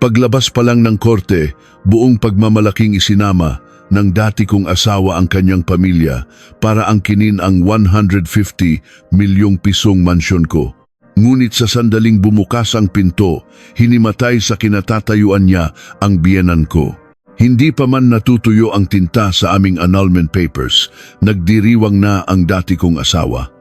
Paglabas pa lang ng korte, buong pagmamalaking isinama ng dati kong asawa ang kanyang pamilya para angkinin ang 150 milyong pisong mansyon ko. Ngunit sa sandaling bumukas ang pinto, hinimatay sa kinatatayuan niya ang biyenan ko. Hindi pa man natutuyo ang tinta sa aming annulment papers, nagdiriwang na ang dati kong asawa.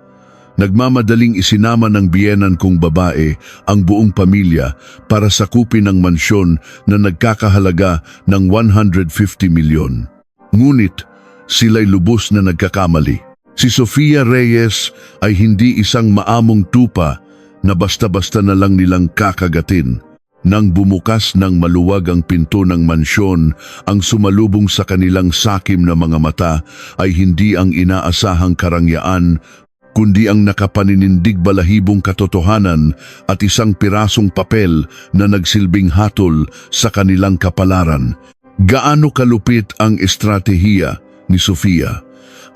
Nagmamadaling isinama ng biyenan kong babae ang buong pamilya para sakupin ang mansyon na nagkakahalaga ng 150 milyon. Ngunit sila'y lubos na nagkakamali. Si Sofia Reyes ay hindi isang maamong tupa na basta-basta na lang nilang kakagatin. Nang bumukas ng maluwag ang pinto ng mansyon, ang sumalubong sa kanilang sakim na mga mata ay hindi ang inaasahang karangyaan, kundi ang nakapaninindig balahibong katotohanan at isang pirasong papel na nagsilbing hatol sa kanilang kapalaran. Gaano kalupit ang estratehiya ni Sofia?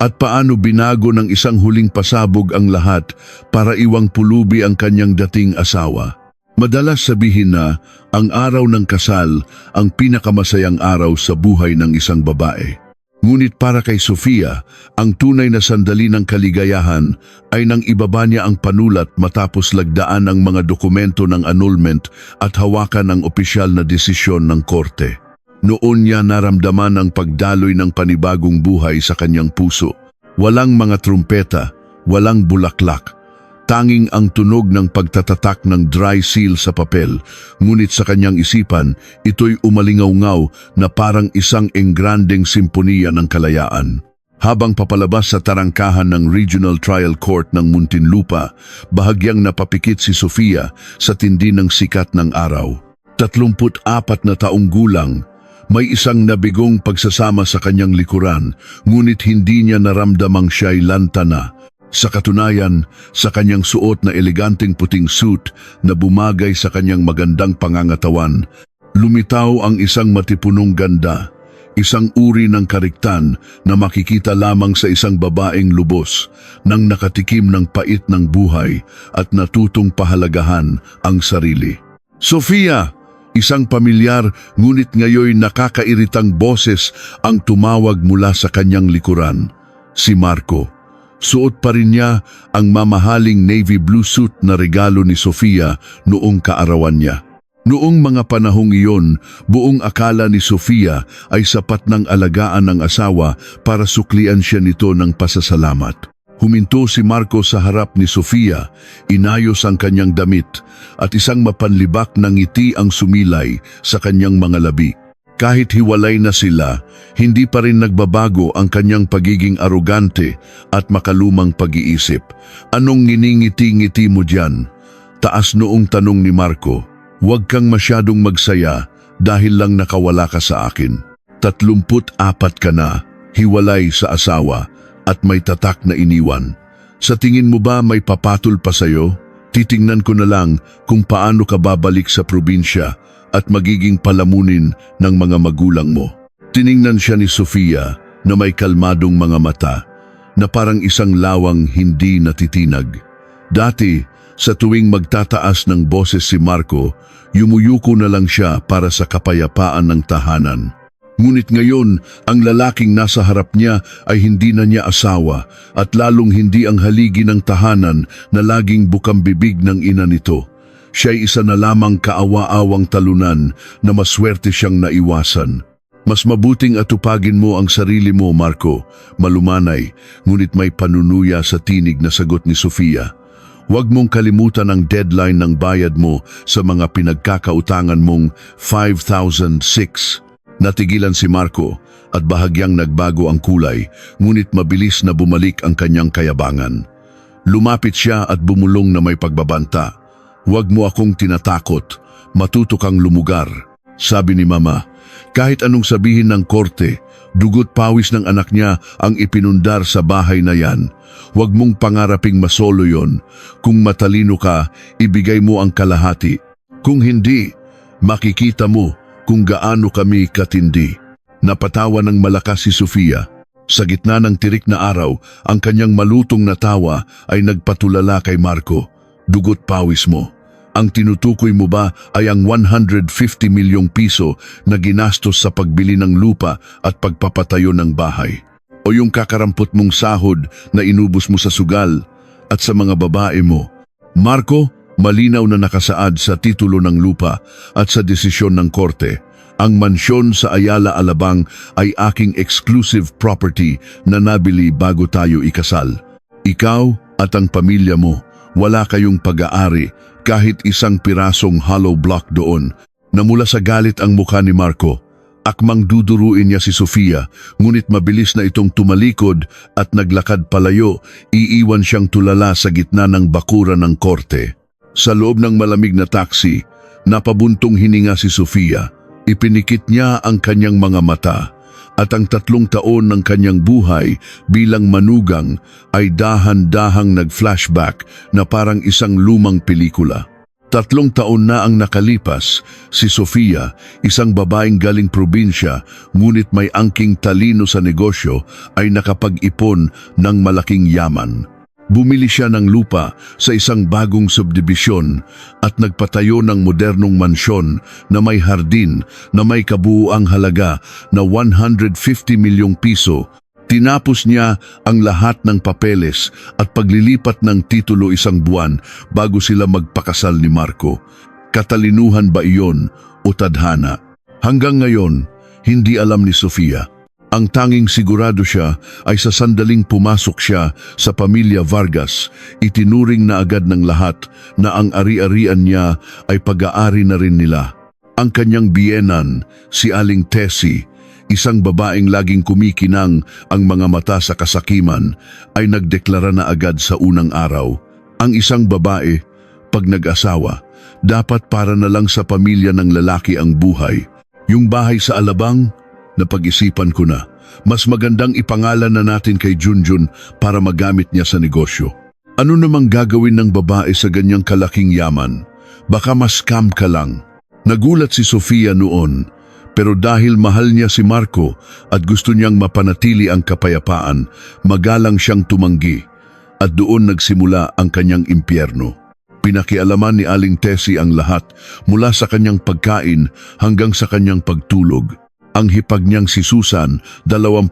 At paano binago ng isang huling pasabog ang lahat para iwang pulubi ang kanyang dating asawa? Madalas sabihin na ang araw ng kasal ang pinakamasayang araw sa buhay ng isang babae. Ngunit para kay Sofia, ang tunay na sandali ng kaligayahan ay nang ibaba niya ang panulat matapos lagdaan ang mga dokumento ng annulment at hawakan ang opisyal na desisyon ng korte. Noon niya naramdaman ang pagdaloy ng panibagong buhay sa kanyang puso. Walang mga trumpeta, walang bulaklak. Tanging ang tunog ng pagtatatak ng dry seal sa papel, ngunit sa kanyang isipan, ito'y umalingaw-ngaw na parang isang engrandeng simponiya ng kalayaan. Habang papalabas sa tarangkahan ng Regional Trial Court ng Muntinlupa, bahagyang napapikit si Sofia sa tindi ng sikat ng araw. 34 na taong gulang, may isang nabigong pagsasama sa kanyang likuran, ngunit hindi niya naramdamang siya'y lanta na. Sa katunayan, sa kanyang suot na eleganteng puting suit na bumagay sa kanyang magandang pangangatawan, lumitaw ang isang matipunong ganda, isang uri ng kariktan na makikita lamang sa isang babaeng lubos nang nakatikim ng pait ng buhay at natutong pahalagahan ang sarili. Sofia! Isang pamilyar ngunit ngayoy nakakairitang boses ang tumawag mula sa kanyang likuran. Si Marco. Suot pa rin niya ang mamahaling navy blue suit na regalo ni Sofia noong kaarawan niya. Noong mga panahong iyon, buong akala ni Sofia ay sapat ng alagaan ng asawa para suklian siya nito ng pasasalamat. Huminto si Marco sa harap ni Sofia, inayos ang kanyang damit at isang mapanlibak na ngiti ang sumilay sa kanyang mga labi. Kahit hiwalay na sila, hindi pa rin nagbabago ang kanyang pagiging arogante at makalumang pag-iisip. Anong nginingiti-ngiti mo diyan? Taas noong tanong ni Marco. Huwag kang masyadong magsaya dahil lang nakawala ka sa akin. 34 ka na, hiwalay sa asawa at may tatak na iniwan. Sa tingin mo ba may papatol pa sa'yo? Titingnan ko na lang kung paano ka babalik sa probinsya at magiging palamunin ng mga magulang mo. Tiningnan siya ni Sofia na may kalmadong mga mata, na parang isang lawang hindi natitinag. Dati, sa tuwing magtataas ng boses si Marco, yumuyuko na lang siya para sa kapayapaan ng tahanan. Ngunit ngayon, ang lalaking nasa harap niya ay hindi na niya asawa at lalong hindi ang haligi ng tahanan na laging bukambibig ng ina nito. Siya'y isa na lamang kaawa-awang talunan na maswerte siyang naiwasan. Mas mabuting atupagin mo ang sarili mo, Marco, malumanay, ngunit may panunuya sa tinig na sagot ni Sofia. Huwag mong kalimutan ang deadline ng bayad mo sa mga pinagkakautangan mong 5,006. Natigilan si Marco at bahagyang nagbago ang kulay, ngunit mabilis na bumalik ang kanyang kayabangan. Lumapit siya at bumulong na may pagbabanta. Huwag mo akong tinatakot, matuto kang lumugar, sabi ni Mama. Kahit anong sabihin ng korte, dugot pawis ng anak niya ang ipinundar sa bahay na yan. Huwag mong pangaraping masolo yon. Kung matalino ka, ibigay mo ang kalahati. Kung hindi, makikita mo kung gaano kami katindi. Napatawa ng malakas si Sofia. Sa gitna ng tirik na araw, ang kanyang malutong na tawa ay nagpatulala kay Marco. Dugot pawis mo. Ang tinutukoy mo ba ay ang 150 milyong piso na ginastos sa pagbili ng lupa at pagpapatayo ng bahay? O yung kakarampot mong sahod na inubos mo sa sugal at sa mga babae mo? Marco, malinaw na nakasaad sa titulo ng lupa at sa desisyon ng korte. Ang mansyon sa Ayala Alabang ay aking exclusive property na nabili bago tayo ikasal. Ikaw at ang pamilya mo, wala kayong pag-aari kahit isang pirasong hollow block doon. Namula sa galit ang mukha ni Marco. Akmang duduruin niya si Sofia, ngunit mabilis na itong tumalikod at naglakad palayo, iiwan siyang tulala sa gitna ng bakuran ng korte. Sa loob ng malamig na taxi, napabuntong hininga si Sofia. Ipinikit niya ang kanyang mga mata at ang 3 taon ng kanyang buhay bilang manugang ay dahan-dahang nag-flashback na parang isang lumang pelikula. 3 taon na ang nakalipas, si Sofia, isang babaeng galing probinsya ngunit may angking talino sa negosyo, ay nakapag-ipon ng malaking yaman. Bumili siya ng lupa sa isang bagong subdibisyon at nagpatayo ng modernong mansyon na may hardin na may kabuuang halaga na 150 milyong piso. Tinapos niya ang lahat ng papeles at paglilipat ng titulo 1 buwan bago sila magpakasal ni Marco. Katalinuhan ba iyon o tadhana? Hanggang ngayon, hindi alam ni Sofia. Ang tanging sigurado siya ay sa sandaling pumasok siya sa pamilya Vargas, itinuring na agad ng lahat na ang ari-arian niya ay pag-aari na rin nila. Ang kanyang biyenan, si Aling Tessie, isang babaeng laging kumikinang ang mga mata sa kasakiman, ay nagdeklara na agad sa unang araw. Ang isang babae, pag nag-asawa, dapat para na lang sa pamilya ng lalaki ang buhay. Yung bahay sa Alabang, napag-isipan ko na, mas magandang ipangalan na natin kay Junjun para magamit niya sa negosyo. Ano namang gagawin ng babae sa ganyang kalaking yaman? Baka ma-scam ka lang. Nagulat si Sofia noon, pero dahil mahal niya si Marco at gusto niyang mapanatili ang kapayapaan, magalang siyang tumanggi at doon nagsimula ang kanyang impyerno. Pinakialaman ni Aling Tessie ang lahat mula sa kanyang pagkain hanggang sa kanyang pagtulog. Ang hipag niyang si Susan, 28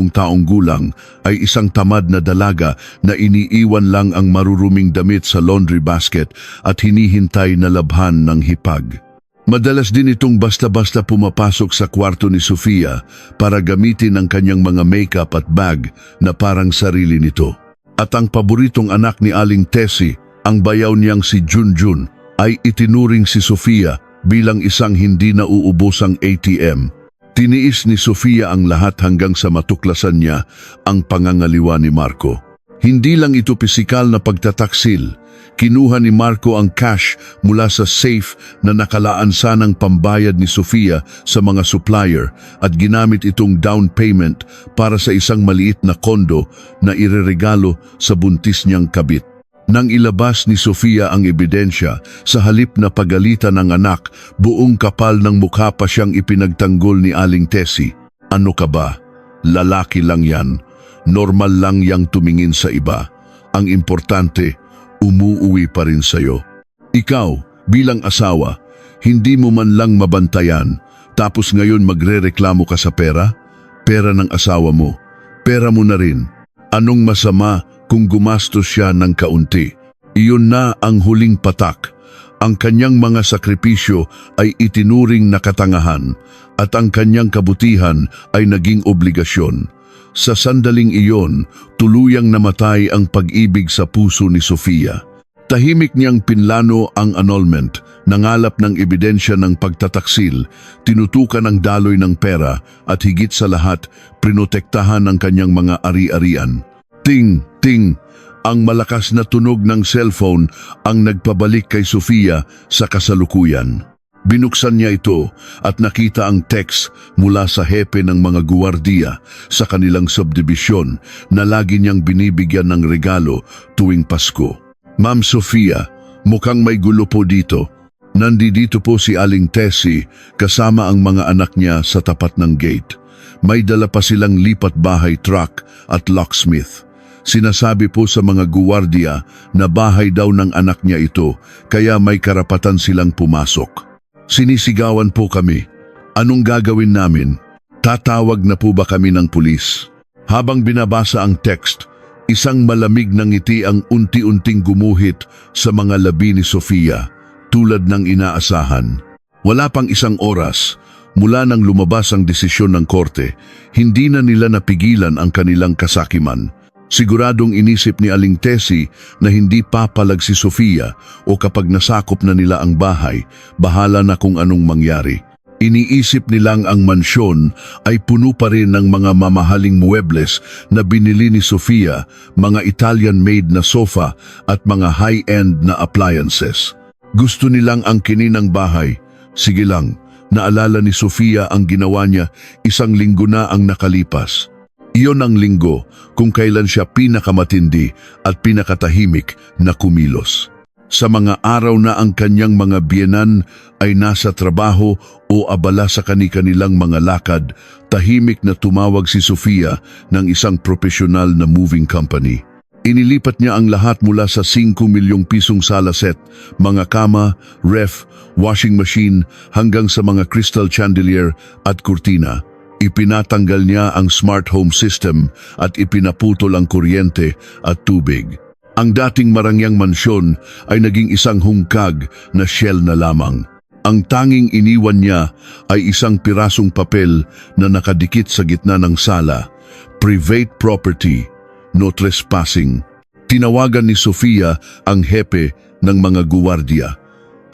taong gulang, ay isang tamad na dalaga na iniiwan lang ang maruruming damit sa laundry basket at hinihintay na labhan ng hipag. Madalas din itong basta-basta pumapasok sa kwarto ni Sofia para gamitin ang kanyang mga makeup at bag na parang sarili nito. At ang paboritong anak ni Aling Tessie, ang bayaw niyang si Junjun, ay itinuring si Sofia bilang isang hindi nauubosang ATM. Tiniis ni Sofia ang lahat hanggang sa matuklasan niya ang pangangaliwa ni Marco. Hindi lang ito pisikal na pagtataksil. Kinuha ni Marco ang cash mula sa safe na nakalaan sanang pambayad ni Sofia sa mga supplier at ginamit itong down payment para sa isang maliit na kondo na ireregalo sa buntis niyang kabit. Nang ilabas ni Sofia ang ebidensya, sa halip na pagalitan ng anak, buong kapal ng mukha pa siyang ipinagtanggol ni Aling Tessie. Ano ka ba? Lalaki lang yan. Normal lang yang tumingin sa iba. Ang importante, umuuwi pa rin sa'yo. Ikaw, bilang asawa, hindi mo man lang mabantayan, tapos ngayon magrereklamo ka sa pera? Pera ng asawa mo. Pera mo na rin. Anong masama kung gumastos siya ng kaunti? Iyon na ang huling patak. Ang kanyang mga sakripisyo ay itinuring na katangahan at ang kanyang kabutihan ay naging obligasyon. Sa sandaling iyon, tuluyang namatay ang pag-ibig sa puso ni Sofia. Tahimik niyang pinlano ang annulment, nangalap ng ebidensya ng pagtataksil, tinutukan ang daloy ng pera at higit sa lahat, prinotektahan ang kanyang mga ari-arian. Ting, ting, ang malakas na tunog ng cellphone ang nagpabalik kay Sofia sa kasalukuyan. Binuksan niya ito at nakita ang text mula sa hepe ng mga guwardiya sa kanilang subdibisyon na lagi niyang binibigyan ng regalo tuwing Pasko. Ma'am Sofia, mukhang may gulo po dito. Nandito po si Aling Tessie kasama ang mga anak niya sa tapat ng gate. May dala pa silang lipat bahay truck at locksmith. Sinasabi po sa mga guwardiya na bahay daw ng anak niya ito, kaya may karapatan silang pumasok. Sinisigawan po kami. Anong gagawin namin? Tatawag na po ba kami ng pulis? Habang binabasa ang text, isang malamig na ngiti ang unti-unting gumuhit sa mga labi ni Sofia, tulad ng inaasahan. Wala pang isang oras, mula nang lumabas ang desisyon ng korte, hindi na nila napigilan ang kanilang kasakiman. Siguradong inisip ni Aling Tessie na hindi papalag si Sofia o kapag nasakop na nila ang bahay, bahala na kung anong mangyari. Iniisip nilang ang mansyon ay puno pa rin ng mga mamahaling muebles na binili ni Sofia, mga Italian-made na sofa at mga high-end na appliances. Gusto nilang angkinin ang bahay. Sige lang, naalala ni Sofia ang ginawa niya 1 linggo na ang nakalipas. Iyon ang linggo kung kailan siya pinakamatindi at pinakatahimik na kumilos. Sa mga araw na ang kanyang mga biyenan ay nasa trabaho o abala sa kani-kanilang mga lakad, tahimik na tumawag si Sofia ng isang profesional na moving company. Inilipat niya ang lahat mula sa 5 milyong pisong sala set, mga kama, ref, washing machine hanggang sa mga crystal chandelier at kurtina. Ipinatanggal niya ang smart home system at ipinaputol ang kuryente at tubig. Ang dating marangyang mansyon ay naging isang hungkag na shell na lamang. Ang tanging iniwan niya ay isang pirasong papel na nakadikit sa gitna ng sala. Private property, no trespassing. Tinawagan ni Sofia ang hepe ng mga guwardiya.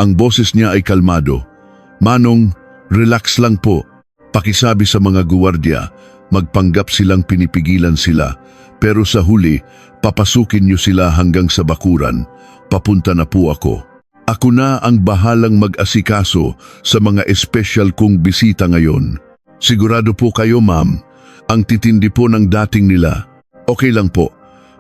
Ang boses niya ay kalmado. "Manong, relax lang po." Pakisabi sa mga guwardiya, magpanggap silang pinipigilan sila. Pero sa huli, papasukin niyo sila hanggang sa bakuran. Papunta na po ako. Ako na ang bahalang mag-asikaso sa mga espesyal kong bisita ngayon. Sigurado po kayo, ma'am, ang titindi po ng dating nila. Okay lang po.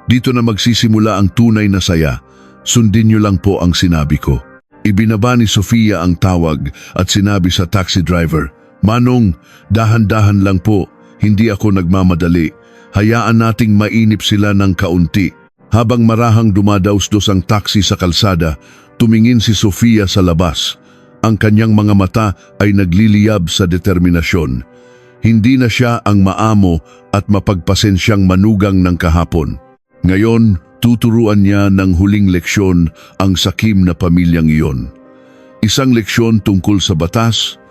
Dito na magsisimula ang tunay na saya. Sundin niyo lang po ang sinabi ko. Ibinaba ni Sofia ang tawag at sinabi sa taxi driver, "Manong, dahan-dahan lang po. Hindi ako nagmamadali. Hayaan nating mainip sila ng kaunti." Habang marahang dumadausdos ang taxi sa kalsada, tumingin si Sofia sa labas. Ang kanyang mga mata ay nagliliyab sa determinasyon. Hindi na siya ang maamo at mapagpasensyang manugang ng kahapon. Ngayon, tuturuan niya ng huling leksyon ang sakim na pamilyang iyon. Isang leksyon tungkol sa batas,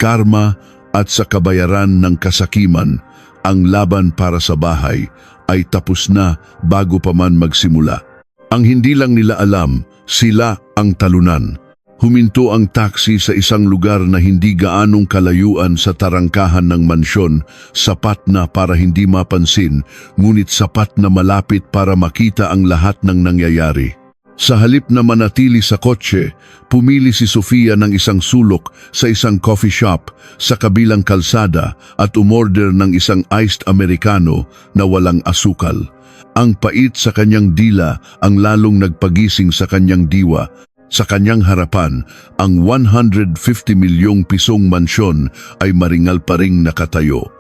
karma at sa kabayaran ng kasakiman. Ang laban para sa bahay ay tapos na bago pa man magsimula. Ang hindi lang nila alam, sila ang talunan. Huminto ang taxi sa isang lugar na hindi gaanong kalayuan sa tarangkahan ng mansyon, sapat na para hindi mapansin, ngunit sapat na malapit para makita ang lahat ng nangyayari. Sa halip na manatili sa kotse, pumili si Sofia ng isang sulok sa isang coffee shop sa kabilang kalsada at umorder ng isang iced americano na walang asukal. Ang pait sa kanyang dila ang lalong nagpagising sa kanyang diwa. Sa kanyang harapan, ang 150 milyong pisong mansyon ay maringal pa ring nakatayo.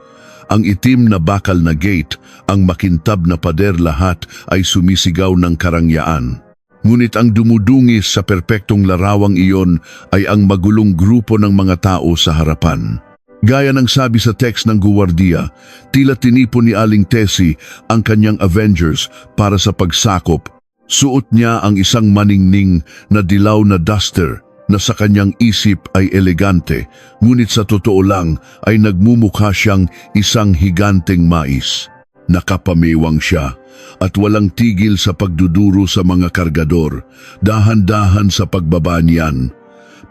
Ang itim na bakal na gate, ang makintab na pader, lahat ay sumisigaw ng karangyaan. Ngunit ang dumudungis sa perpektong larawang iyon ay ang magulong grupo ng mga tao sa harapan. Gaya ng sabi sa text ng guwardiya, tila tinipon ni Aling Tessie ang kanyang Avengers para sa pagsakop. Suot niya ang isang maningning na dilaw na duster na sa kanyang isip ay elegante, ngunit sa totoo lang ay nagmumukha siyang isang higanteng mais. Nakapamiwang siya at walang tigil sa pagduduro sa mga kargador, dahan-dahan sa pagbaba niyan.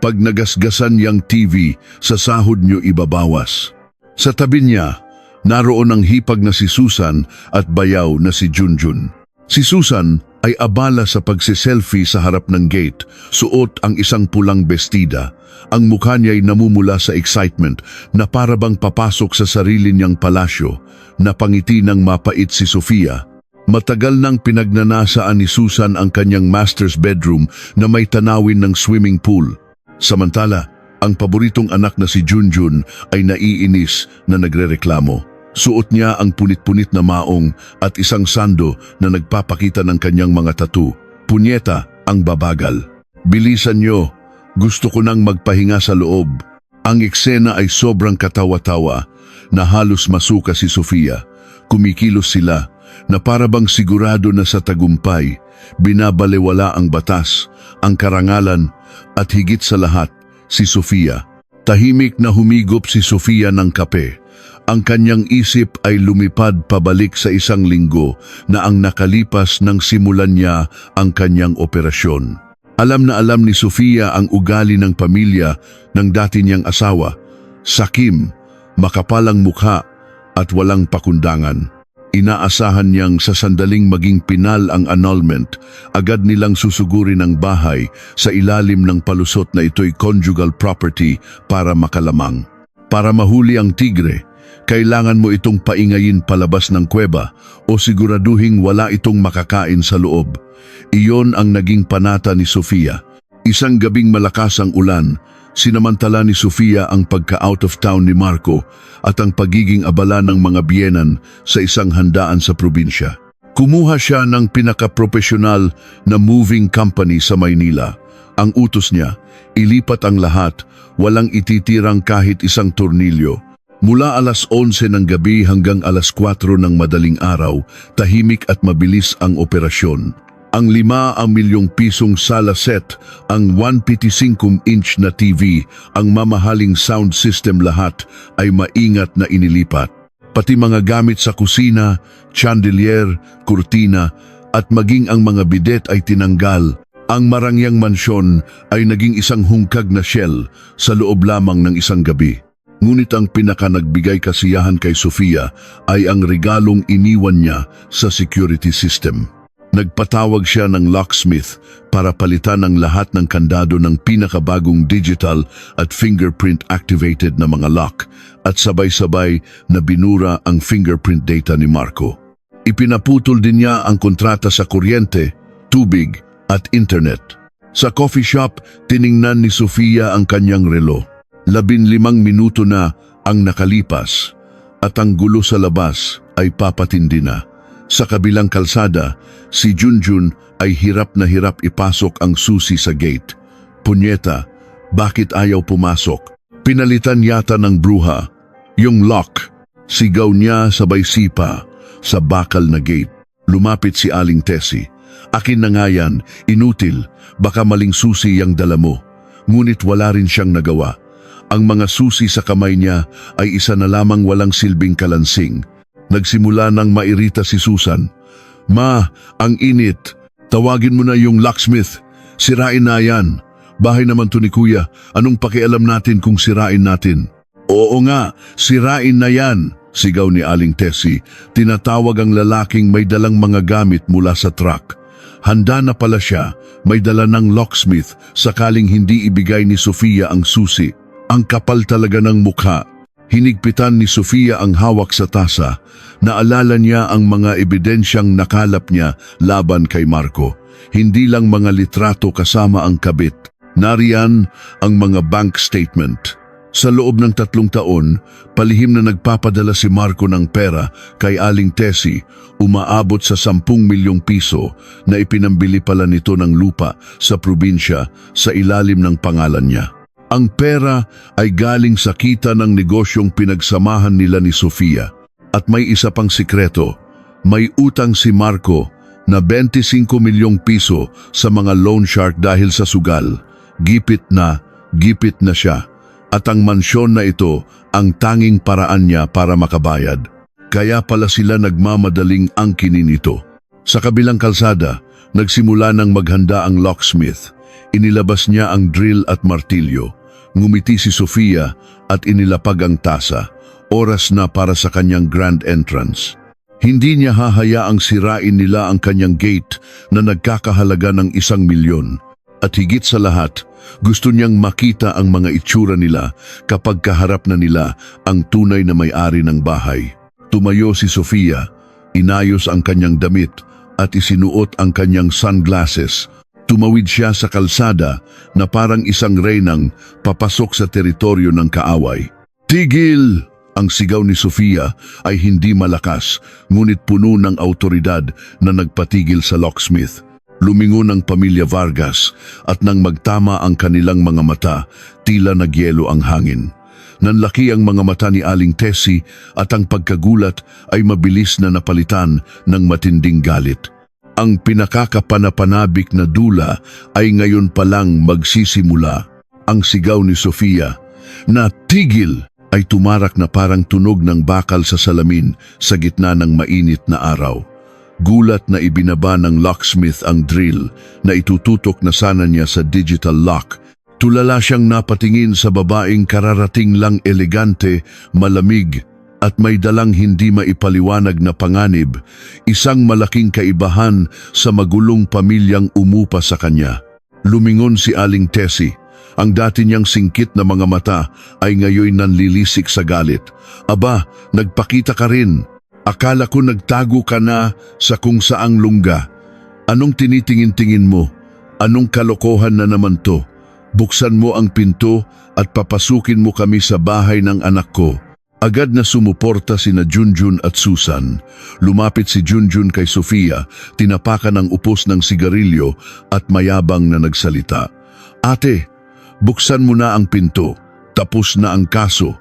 Pag nagasgasan niyang TV, sa sahod niyo ibabawas. Sa tabi niya, naroon ang hipag na si Susan at bayaw na si Junjun. Si Susan ay abala sa pagsiselfie sa harap ng gate, suot ang isang pulang bestida. Ang mukha niya ay namumula sa excitement na para bang papasok sa sarili niyang palasyo. Napangiti ng mapait si Sofia. Matagal nang pinagnanasaan ni Susan ang kanyang master's bedroom na may tanawin ng swimming pool. Samantala, ang paboritong anak na si Junjun ay naiinis na nagrereklamo. Suot niya ang punit-punit na maong at isang sando na nagpapakita ng kanyang mga tattoo. Punyeta, ang babagal. Bilisan niyo, gusto ko nang magpahinga sa loob. Ang eksena ay sobrang katawa-tawa na halos masuka si Sofia. Kumikilos sila na para bang sigurado na sa tagumpay, binabalewala ang batas, ang karangalan at higit sa lahat, si Sofia. Tahimik na humigop si Sofia ng kape. Ang kanyang isip ay lumipad pabalik sa isang linggo na ang nakalipas nang simulan niya ang kanyang operasyon. Alam na alam ni Sofia ang ugali ng pamilya ng dati niyang asawa. Sakim, makapalang mukha at walang pakundangan. Inaasahan niyang sa sandaling maging pinal ang annulment, agad nilang susugurin ang bahay sa ilalim ng palusot na ito'y conjugal property para makalamang. Para mahuli ang tigre, kailangan mo itong paingayin palabas ng kuweba o siguraduhing wala itong makakain sa loob. Iyon ang naging panata ni Sofia. Isang gabing malakas ang ulan, sinamantala ni Sofia ang pagka-out of town ni Marco at ang pagiging abala ng mga biyenan sa isang handaan sa probinsya. Kumuha siya ng pinaka-profesional na moving company sa Maynila. Ang utos niya, ilipat ang lahat, walang ititirang kahit isang tornilyo. Mula alas 11 ng gabi hanggang alas 4 ng madaling araw, tahimik at mabilis ang operasyon. Ang 5 milyong pisong sala set, ang 155-inch na TV, ang mamahaling sound system lahat ay maingat na inilipat. Pati mga gamit sa kusina, chandelier, kurtina at maging ang mga bidet ay tinanggal. Ang marangyang mansyon ay naging isang hungkag na shell sa loob lamang ng isang gabi. Ngunit ang pinaka-nagbigay kasiyahan kay Sofia ay ang regalong iniwan niya sa security system. Nagpatawag siya ng locksmith para palitan ang lahat ng kandado ng pinakabagong digital at fingerprint-activated na mga lock at sabay-sabay na binura ang fingerprint data ni Marco. Ipinaputol din niya ang kontrata sa kuryente, tubig at internet. Sa coffee shop, tiningnan ni Sofia ang kanyang relo. 15 minuto na ang nakalipas at ang gulo sa labas ay papatindi na. Sa kabilang kalsada, si Junjun ay hirap na hirap ipasok ang susi sa gate. Punyeta, bakit ayaw pumasok? Pinalitan yata ng bruha. Yung lock, sigaw niya sabay sipa sa bakal na gate. Lumapit si Aling Tessie. Akin na nga yan, inutil, baka maling susi yang dala mo. Ngunit wala rin siyang nagawa. Ang mga susi sa kamay niya ay isa na lamang walang silbing kalansing. Nagsimula nang mairita si Susan. Ma, ang init. Tawagin mo na yung locksmith. Sirain na yan. Bahay naman to ni Kuya. Anong pakialam natin kung sirain natin? Oo nga, sirain na yan, sigaw ni Aling Tessie. Tinatawag ang lalaking may dalang mga gamit mula sa truck. Handa na pala siya, may dala ng locksmith sakaling hindi ibigay ni Sofia ang susi. Ang kapal talaga ng mukha. Hinigpitan ni Sofia ang hawak sa tasa. Naalala niya ang mga ebidensyang nakalap niya laban kay Marco. Hindi lang mga litrato kasama ang kabit. Nariyan ang mga bank statement. Sa loob ng 3 taon, palihim na nagpapadala si Marco ng pera kay Aling Tessie, umaabot sa 10 milyong piso na ipinambili pala nito ng lupa sa probinsya sa ilalim ng pangalan niya. Ang pera ay galing sa kita ng negosyong pinagsamahan nila ni Sofia. At may isa pang sikreto, may utang si Marco na 25 milyong piso sa mga loan shark dahil sa sugal. Gipit na siya. At ang mansyon na ito ang tanging paraan niya para makabayad. Kaya pala sila nagmamadaling angkinin ito. Sa kabilang kalsada, nagsimula nang maghanda ang locksmith. Inilabas niya ang drill at martilyo. Ngumiti si Sofia at inilapag ang tasa. Oras na para sa kanyang grand entrance. Hindi niya hahayaang sirain nila ang kanyang gate na nagkakahalaga ng 1 milyon. At higit sa lahat, gusto niyang makita ang mga itsura nila kapag kaharap na nila ang tunay na may-ari ng bahay. Tumayo si Sofia, inayos ang kanyang damit at isinuot ang kanyang sunglasses. Tumawid siya sa kalsada na parang isang reynang papasok sa teritoryo ng kaaway. Tigil! Ang sigaw ni Sofia ay hindi malakas, ngunit puno ng autoridad na nagpatigil sa locksmith. Lumingon ang pamilya Vargas at nang magtama ang kanilang mga mata, tila nagyelo ang hangin. Nanlaki ang mga mata ni Aling Tessie at ang pagkagulat ay mabilis na napalitan ng matinding galit. Ang pinakakapanapanabik na dula ay ngayon palang magsisimula. Ang sigaw ni Sofia na "Tigil!" ay tumarak na parang tunog ng bakal sa salamin sa gitna ng mainit na araw. Gulat na ibinaba ng locksmith ang drill na itututok na sana niya sa digital lock. Tulala siyang napatingin sa babaeng kararating lang elegante, malamig at may dalang hindi maipaliwanag na panganib, isang malaking kaibahan sa magulong pamilyang umupa sa kanya. Lumingon si Aling Tessie. Ang dati niyang singkit na mga mata ay ngayon nanlilisik sa galit. "Aba, nagpakita ka rin. Akala ko nagtago ka na sa kung saang lungga. Anong tinitingin-tingin mo? Anong kalokohan na naman to? Buksan mo ang pinto at papasukin mo kami sa bahay ng anak ko." Agad na sumuporta sina Junjun at Susan. Lumapit si Junjun kay Sofia, tinapakan ang upos ng sigarilyo at mayabang na nagsalita. "Ate, buksan mo na ang pinto. Tapos na ang kaso.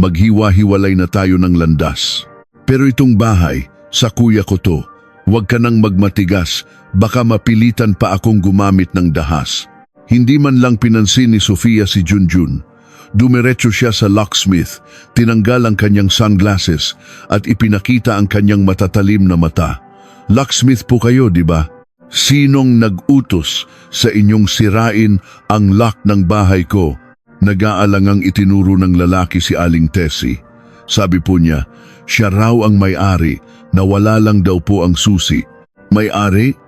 Maghiwa-hiwalay na tayo ng landas. Pero itong bahay, sa kuya ko to. Huwag ka nang magmatigas, baka mapilitan pa akong gumamit ng dahas." Hindi man lang pinansin ni Sofia si Junjun. Dumiretso siya sa locksmith, tinanggal ang kanyang sunglasses at ipinakita ang kanyang matatalim na mata. "Locksmith po kayo, di ba? Sinong nag-utos sa inyong sirain ang lock ng bahay ko?" Nag-aalangang itinuro ng lalaki si Aling Tessie. Sabi po niya, siya raw ang may-ari, na wala lang daw po ang susi. "May-ari?"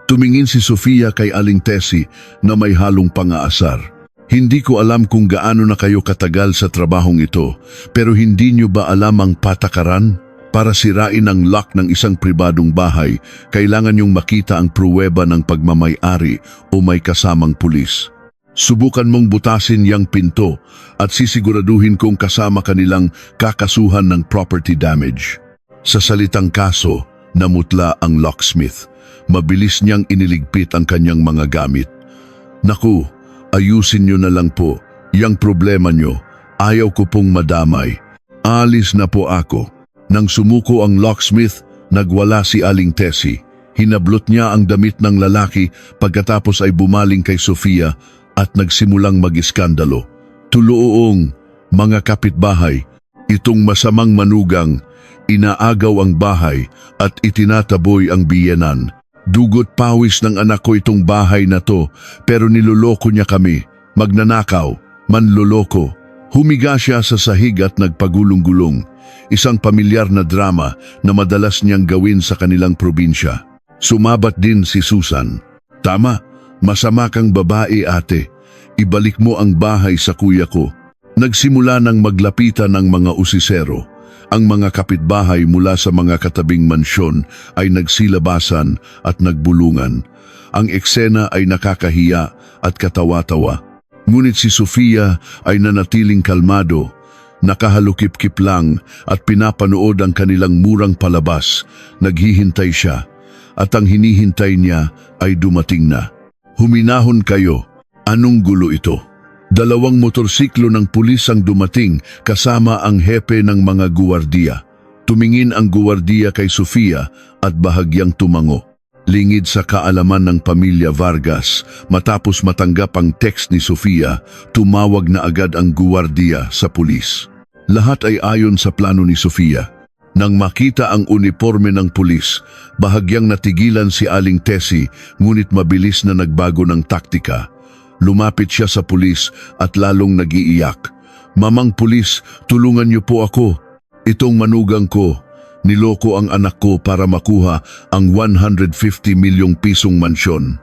Tumingin si Sofia kay Aling Tessie na may halong pang-aasar. "Hindi ko alam kung gaano na kayo katagal sa trabahong ito, pero hindi niyo ba alam ang patakaran? Para sirain ang lock ng isang pribadong bahay, kailangan niyong makita ang pruweba ng pagmamay-ari o may kasamang pulis. Subukan mong butasin yang pinto at sisiguraduhin kong kasama kanilang kakasuhan ng property damage." Sa salitang kaso, namutla ang locksmith. Mabilis niyang iniligpit ang kanyang mga gamit. "Naku, ayusin niyo na lang po. Yang problema niyo, ayaw ko pong madamay. Alis na po ako." Nang sumuko ang locksmith, nagwala si Aling Tessie. Hinablot niya ang damit ng lalaki pagkatapos ay bumaling kay Sofia at nagsimulang mag-iskandalo. "Tuluoong, mga kapitbahay, itong masamang manugang, inaagaw ang bahay at itinataboy ang biyenan. Dugot pawis ng anak ko itong bahay na to, pero niloloko niya kami. Magnanakaw, manloloko." Humiga siya sa sahig at nagpagulong-gulong. Isang pamilyar na drama na madalas niyang gawin sa kanilang probinsya. Sumabat din si Susan. "Tama, masama kang babae, ate. Ibalik mo ang bahay sa kuya ko." Nagsimula ng maglapitan ng mga usisero. Ang mga kapitbahay mula sa mga katabing mansyon ay nagsilabasan at nagbulungan. Ang eksena ay nakakahiya at katawa-tawa. Ngunit si Sofia ay nanatiling kalmado, nakahalukip-kip lang at pinapanood ang kanilang murang palabas. Naghihintay siya at ang hinihintay niya ay dumating na. "Huminahon kayo. Anong gulo ito?" Dalawang motorsiklo ng pulis ang dumating kasama ang hepe ng mga guwardiya. Tumingin ang guwardiya kay Sofia at bahagyang tumango. Lingid sa kaalaman ng pamilya Vargas, matapos matanggap ang text ni Sofia, tumawag na agad ang guwardiya sa pulis. Lahat ay ayon sa plano ni Sofia. Nang makita ang uniforme ng pulis, bahagyang natigilan si Aling Tessie, ngunit mabilis na nagbago ng taktika. Lumapit siya sa pulis at lalong nag-iiyak. "Mamang pulis, tulungan niyo po ako. Itong manugang ko, niloko ang anak ko para makuha ang 150 milyong pisong mansyon.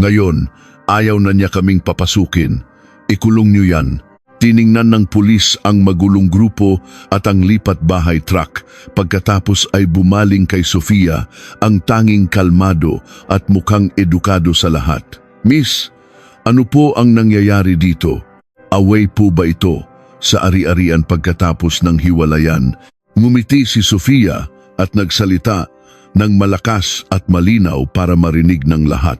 Ngayon, ayaw na niya kaming papasukin. Ikulong niyo yan." Tiningnan ng pulis ang magulong grupo at ang lipat bahay truck. Pagkatapos ay bumaling kay Sofia, ang tanging kalmado at mukhang edukado sa lahat. "Miss, ano po ang nangyayari dito? Away po ba ito? sa ari-arian pagkatapos ng hiwalayan. Ngumiti si Sofia at nagsalita ng malakas at malinaw para marinig ng lahat.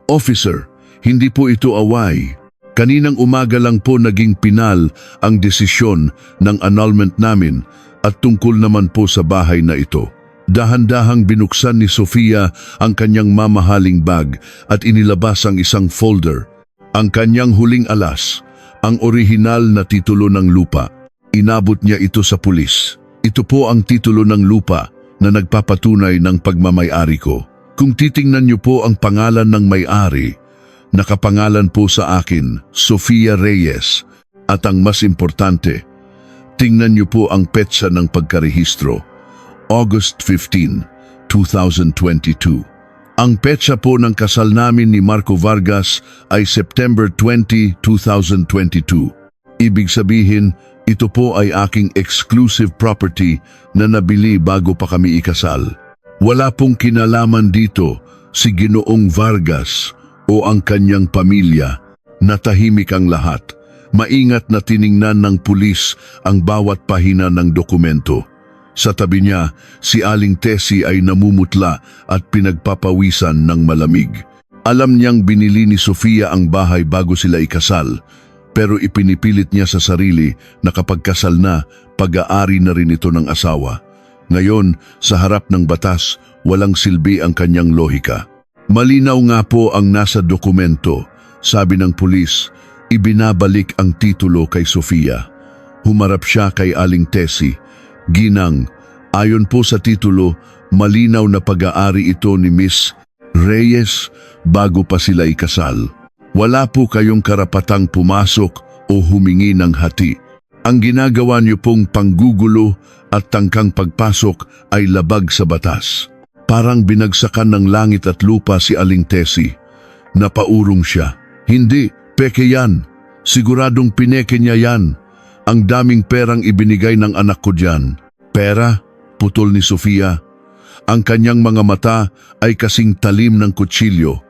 Officer, hindi po ito away. Kaninang umaga lang po naging pinal ang desisyon ng annulment namin at tungkol naman po sa bahay na ito. Dahan-dahang binuksan ni Sofia ang kanyang mamahaling bag at inilabas ang isang folder. Ang kanyang huling alas, ang orihinal na titulo ng lupa. Inabot niya ito sa pulis. Ito po ang titulo ng lupa na nagpapatunay ng pagmamay-ari ko. Kung titingnan niyo po ang pangalan ng may-ari, nakapangalan po sa akin, Sofia Reyes. At ang mas importante, tingnan niyo po ang petsa ng pagkarehistro, August 15, 2022. Ang petsa po ng kasal namin ni Marco Vargas ay September 20, 2022. Ibig sabihin, ito po ay aking exclusive property na nabili bago pa kami ikasal. Wala pong kinalaman dito si Ginoong Vargas o ang kanyang pamilya. Natahimik ang lahat. Maingat na tiningnan ng pulis ang bawat pahina ng dokumento. Sa tabi niya, si Aling Tessie ay namumutla at pinagpapawisan ng malamig. Alam niyang binili ni Sofia ang bahay bago sila ikasal, pero ipinipilit niya sa sarili na kapag kasal na, pag-aari na rin ito ng asawa. Ngayon, sa harap ng batas, walang silbi ang kanyang lohika. Malinaw nga po ang nasa dokumento. Sabi ng pulis, ibinabalik ang titulo kay Sofia. Humarap siya kay Aling Tessie. Ginang, ayon po sa titulo, malinaw na pag-aari ito ni Miss Reyes bago pa sila ikasal. Wala po kayong karapatang pumasok o humingi ng hati. Ang ginagawa niyo pong panggugulo at tangkang pagpasok ay labag sa batas. Parang binagsakan ng langit at lupa si Aling Tessie. Napaurong siya. Hindi, peke yan. Siguradong pineke niya yan. Ang daming perang ibinigay ng anak ko dyan. Pera? Putol ni Sofia. Ang kanyang mga mata ay kasing talim ng kutsilyo.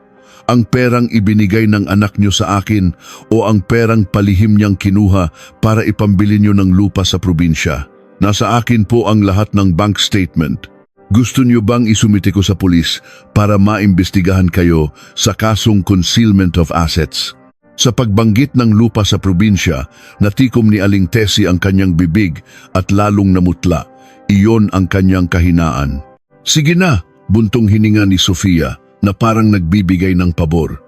Ang perang ibinigay ng anak niyo sa akin o ang perang palihim niyang kinuha para ipambili niyo ng lupa sa probinsya. Nasa akin po ang lahat ng bank statement. Gusto niyo bang isumite ko sa pulis para maimbestigahan kayo sa kasong concealment of assets? Sa pagbanggit ng lupa sa probinsya, natikom ni Aling Tessie ang kanyang bibig at lalong namutla. Iyon ang kanyang kahinaan. Sige na, buntong hininga ni Sofia na parang nagbibigay ng pabor.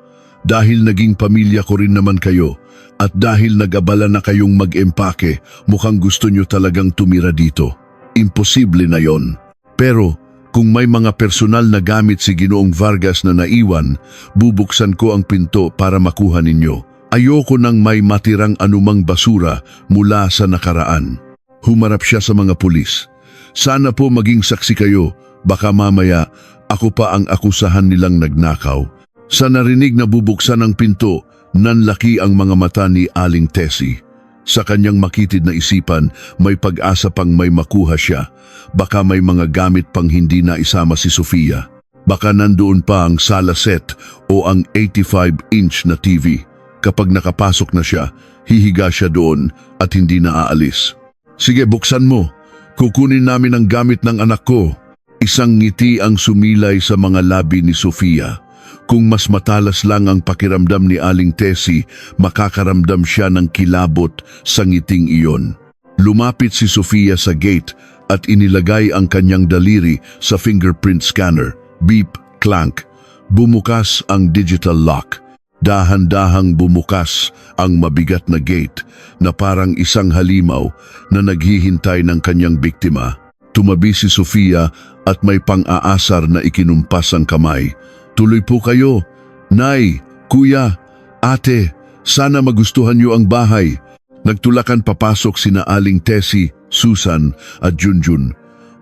Dahil naging pamilya ko rin naman kayo at dahil nag-abala na kayong mag-empake, mukhang gusto nyo talagang tumira dito. Imposible na yon. Pero kung may mga personal na gamit si Ginoong Vargas na naiwan, bubuksan ko ang pinto para makuha ninyo. Ayoko nang may matirang anumang basura mula sa nakaraan. Humarap siya sa mga pulis. Sana po maging saksi kayo, baka mamaya ako pa ang akusahan nilang nagnakaw. Sa narinig na bubuksan ang pinto, nanlaki ang mga mata ni Aling Tessie. Sa kanyang makitid na isipan, may pag-asa pang may makuha siya. Baka may mga gamit pang hindi na isama si Sofia. Baka nandoon pa ang sala set o ang 85-inch na TV. Kapag nakapasok na siya, hihiga siya doon at hindi na aalis. Sige, buksan mo. Kukunin namin ang gamit ng anak ko. Isang ngiti ang sumilay sa mga labi ni Sofia. Kung mas matalas lang ang pakiramdam ni Aling Tessie, makakaramdam siya ng kilabot sa ngiting iyon. Lumapit si Sofia sa gate at inilagay ang kanyang daliri sa fingerprint scanner. Beep, clank. Bumukas ang digital lock. Dahan-dahang bumukas ang mabigat na gate na parang isang halimaw na naghihintay ng kanyang biktima. Tumabi si Sofia at may pang-aasar na ikinumpas ang kamay. Tuloy po kayo. Nay, kuya, ate, sana magustuhan niyo ang bahay. Nagtulakan papasok sina Aling Tessie, Susan at Junjun.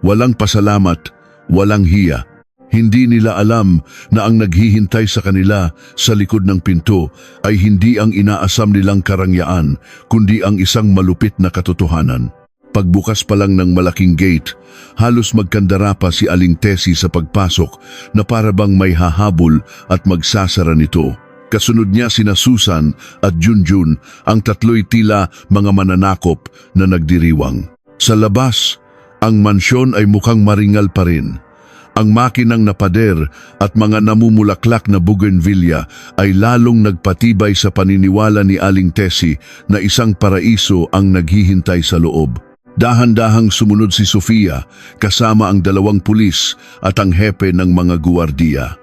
Walang pasalamat, walang hiya. Hindi nila alam na ang naghihintay sa kanila sa likod ng pinto ay hindi ang inaasam nilang karangyaan, kundi ang isang malupit na katotohanan. Pagbukas pa lang ng malaking gate, halos magkandara pa si Aling Tessie sa pagpasok na para bang may hahabol at magsasara nito. Kasunod niya sina Susan at Junjun, ang tatlo'y tila mga mananakop na nagdiriwang. Sa labas, ang mansyon ay mukhang maringal pa rin. Ang makinang na pader at mga namumulaklak na bougainvillea ay lalong nagpatibay sa paniniwala ni Aling Tessie na isang paraiso ang naghihintay sa loob. Dahan-dahang sumunod si Sofia kasama ang 2 pulis at ang hepe ng mga guwardiya.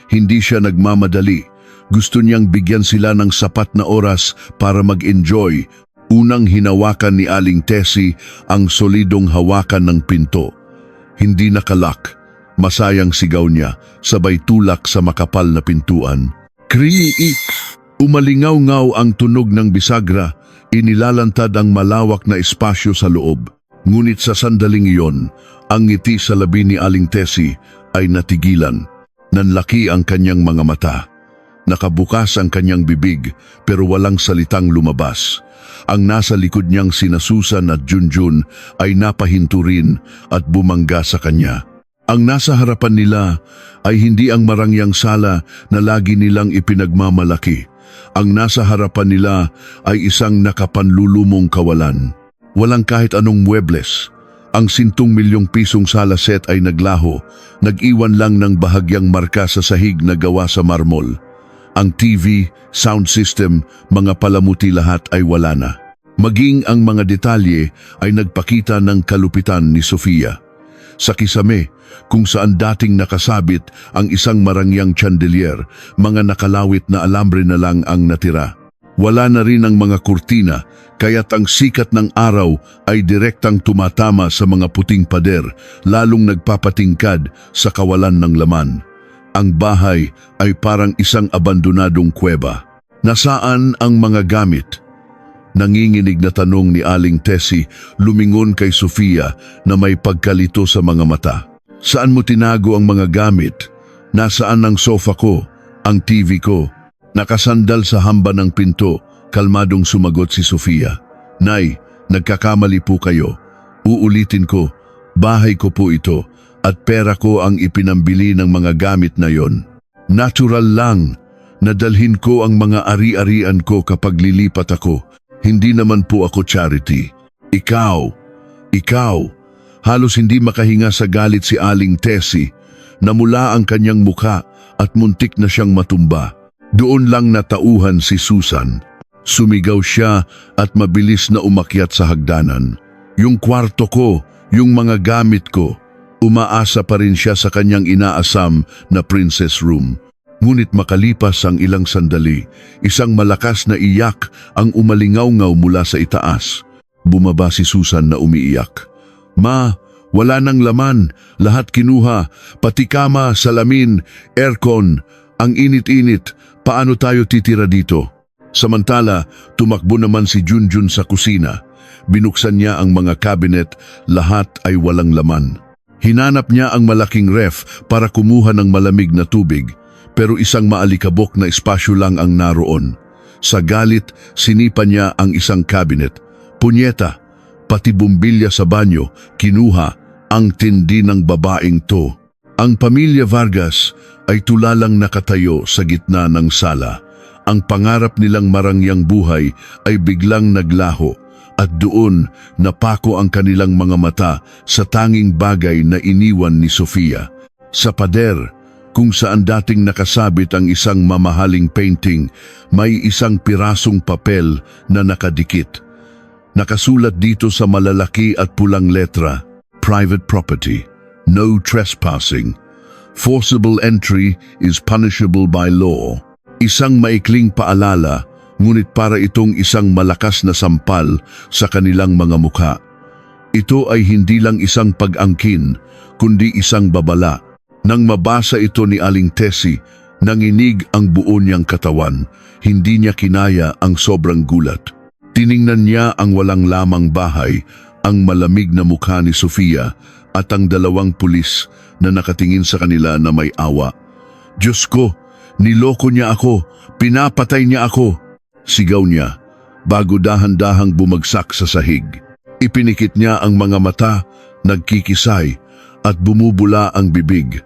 Hindi siya nagmamadali. Gusto niyang bigyan sila ng sapat na oras para mag-enjoy. Unang hinawakan ni Aling Tessie ang solidong hawakan ng pinto. Hindi nakalak. Masayang sigaw niya, sabay tulak sa makapal na pintuan. Kriik! Umalingaw-ngaw ang tunog ng bisagra, inilalantad ang malawak na espasyo sa loob. Ngunit sa sandaling iyon, ang ngiti sa labi ni Aling Tessie ay natigilan. Nanlaki ang kanyang mga mata. Nakabukas ang kanyang bibig pero walang salitang lumabas. Ang nasa likod niyang sina Susan at Junjun ay napahinto rin at bumangga sa kanya. Ang nasa harapan nila ay hindi ang marangyang sala na lagi nilang ipinagmamalaki. Ang nasa harapan nila ay isang nakapanlulumong kawalan. Walang kahit anong muebles. Ang 10 milyong pisong sala set ay naglaho, nag-iwan lang ng bahagyang marka sa sahig na gawa sa marmol. Ang TV, sound system, mga palamuti lahat ay wala na. Maging ang mga detalye ay nagpakita ng kalupitan ni Sofia. Sa kisame, kung saan dating nakasabit ang isang marangyang chandelier, mga nakalawit na alambre na lang ang natira. Wala na rin ang mga kurtina, kaya't ang sikat ng araw ay direktang tumatama sa mga puting pader, lalong nagpapatingkad sa kawalan ng laman. Ang bahay ay parang isang abandonadong kuweba. Nasaan ang mga gamit? Nanginginig na tanong ni Aling Tessie, lumingon kay Sofia na may pagkalito sa mga mata. Saan mo tinago ang mga gamit? Nasaan ang sofa ko? Ang TV ko? Nakasandal sa hamba ng pinto, kalmadong sumagot si Sofia. Nay, nagkakamali po kayo. Uulitin ko, bahay ko po ito at pera ko ang ipinambili ng mga gamit na yon. Natural lang, nadalhin ko ang mga ari-arian ko kapag lilipat ako. Hindi naman po ako charity. Ikaw, halos hindi makahinga sa galit si Aling Tessie. Namula ang kanyang muka at muntik na siyang matumba. Doon lang natauhan si Susan. Sumigaw siya at mabilis na umakyat sa hagdanan. Yung kwarto ko, yung mga gamit ko. Umaasa pa rin siya sa kanyang inaasam na princess room. Ngunit makalipas ang ilang sandali, isang malakas na iyak ang umalingaw-ngaw mula sa itaas. Bumaba si Susan na umiiyak. Ma, wala nang laman, lahat kinuha, pati kama, salamin, aircon, ang init-init, paano tayo titira dito? Samantala, tumakbo naman si Junjun sa kusina. Binuksan niya ang mga cabinet, lahat ay walang laman. Hinanap niya ang malaking ref para kumuha ng malamig na tubig. Pero isang maalikabok na espasyo lang ang naroon. Sa galit, sinipa niya ang isang cabinet. Punyeta, pati bumbilya sa banyo, kinuha. Ang tindi ng babaeng to. Ang pamilya Vargas ay tulalang nakatayo sa gitna ng sala. Ang pangarap nilang marangyang buhay ay biglang naglaho at doon napako ang kanilang mga mata sa tanging bagay na iniwan ni Sofia. Sa pader, kung saan dating nakasabit ang isang mamahaling painting, may isang pirasong papel na nakadikit. Nakasulat dito sa malalaki at pulang letra, Private property, no trespassing. Forcible entry is punishable by law. Isang maikling paalala, ngunit para itong isang malakas na sampal sa kanilang mga mukha. Ito ay hindi lang isang pag-angkin, kundi isang babala. Nang mabasa ito ni Aling Tessie, nanginig ang buo niyang katawan. Hindi niya kinaya ang sobrang gulat. Tiningnan niya ang walang lamang bahay, ang malamig na mukha ni Sofia at ang 2 pulis na nakatingin sa kanila na may awa. Diyos ko, niloko niya ako, pinapatay niya ako, sigaw niya, bago dahan-dahang bumagsak sa sahig. Ipinikit niya ang mga mata, nagkikisay, at bumubula ang bibig.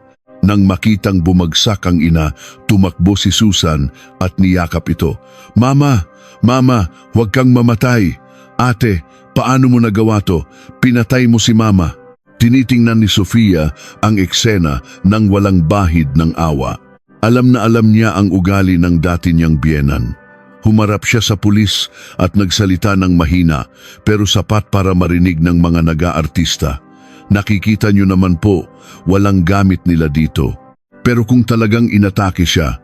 Nang makitang bumagsak ang ina, tumakbo si Susan at niyakap ito. Mama, Mama, huwag kang mamatay. Ate, paano mo nagawa to? Pinatay mo si Mama. Tinitingnan ni Sofia ang eksena ng walang bahid ng awa. Alam na alam niya ang ugali ng dati niyang biyenan. Humarap siya sa pulis at nagsalita ng mahina pero sapat para marinig ng mga naga-artista. Nakikita niyo naman po, walang gamit nila dito. Pero kung talagang inatake siya,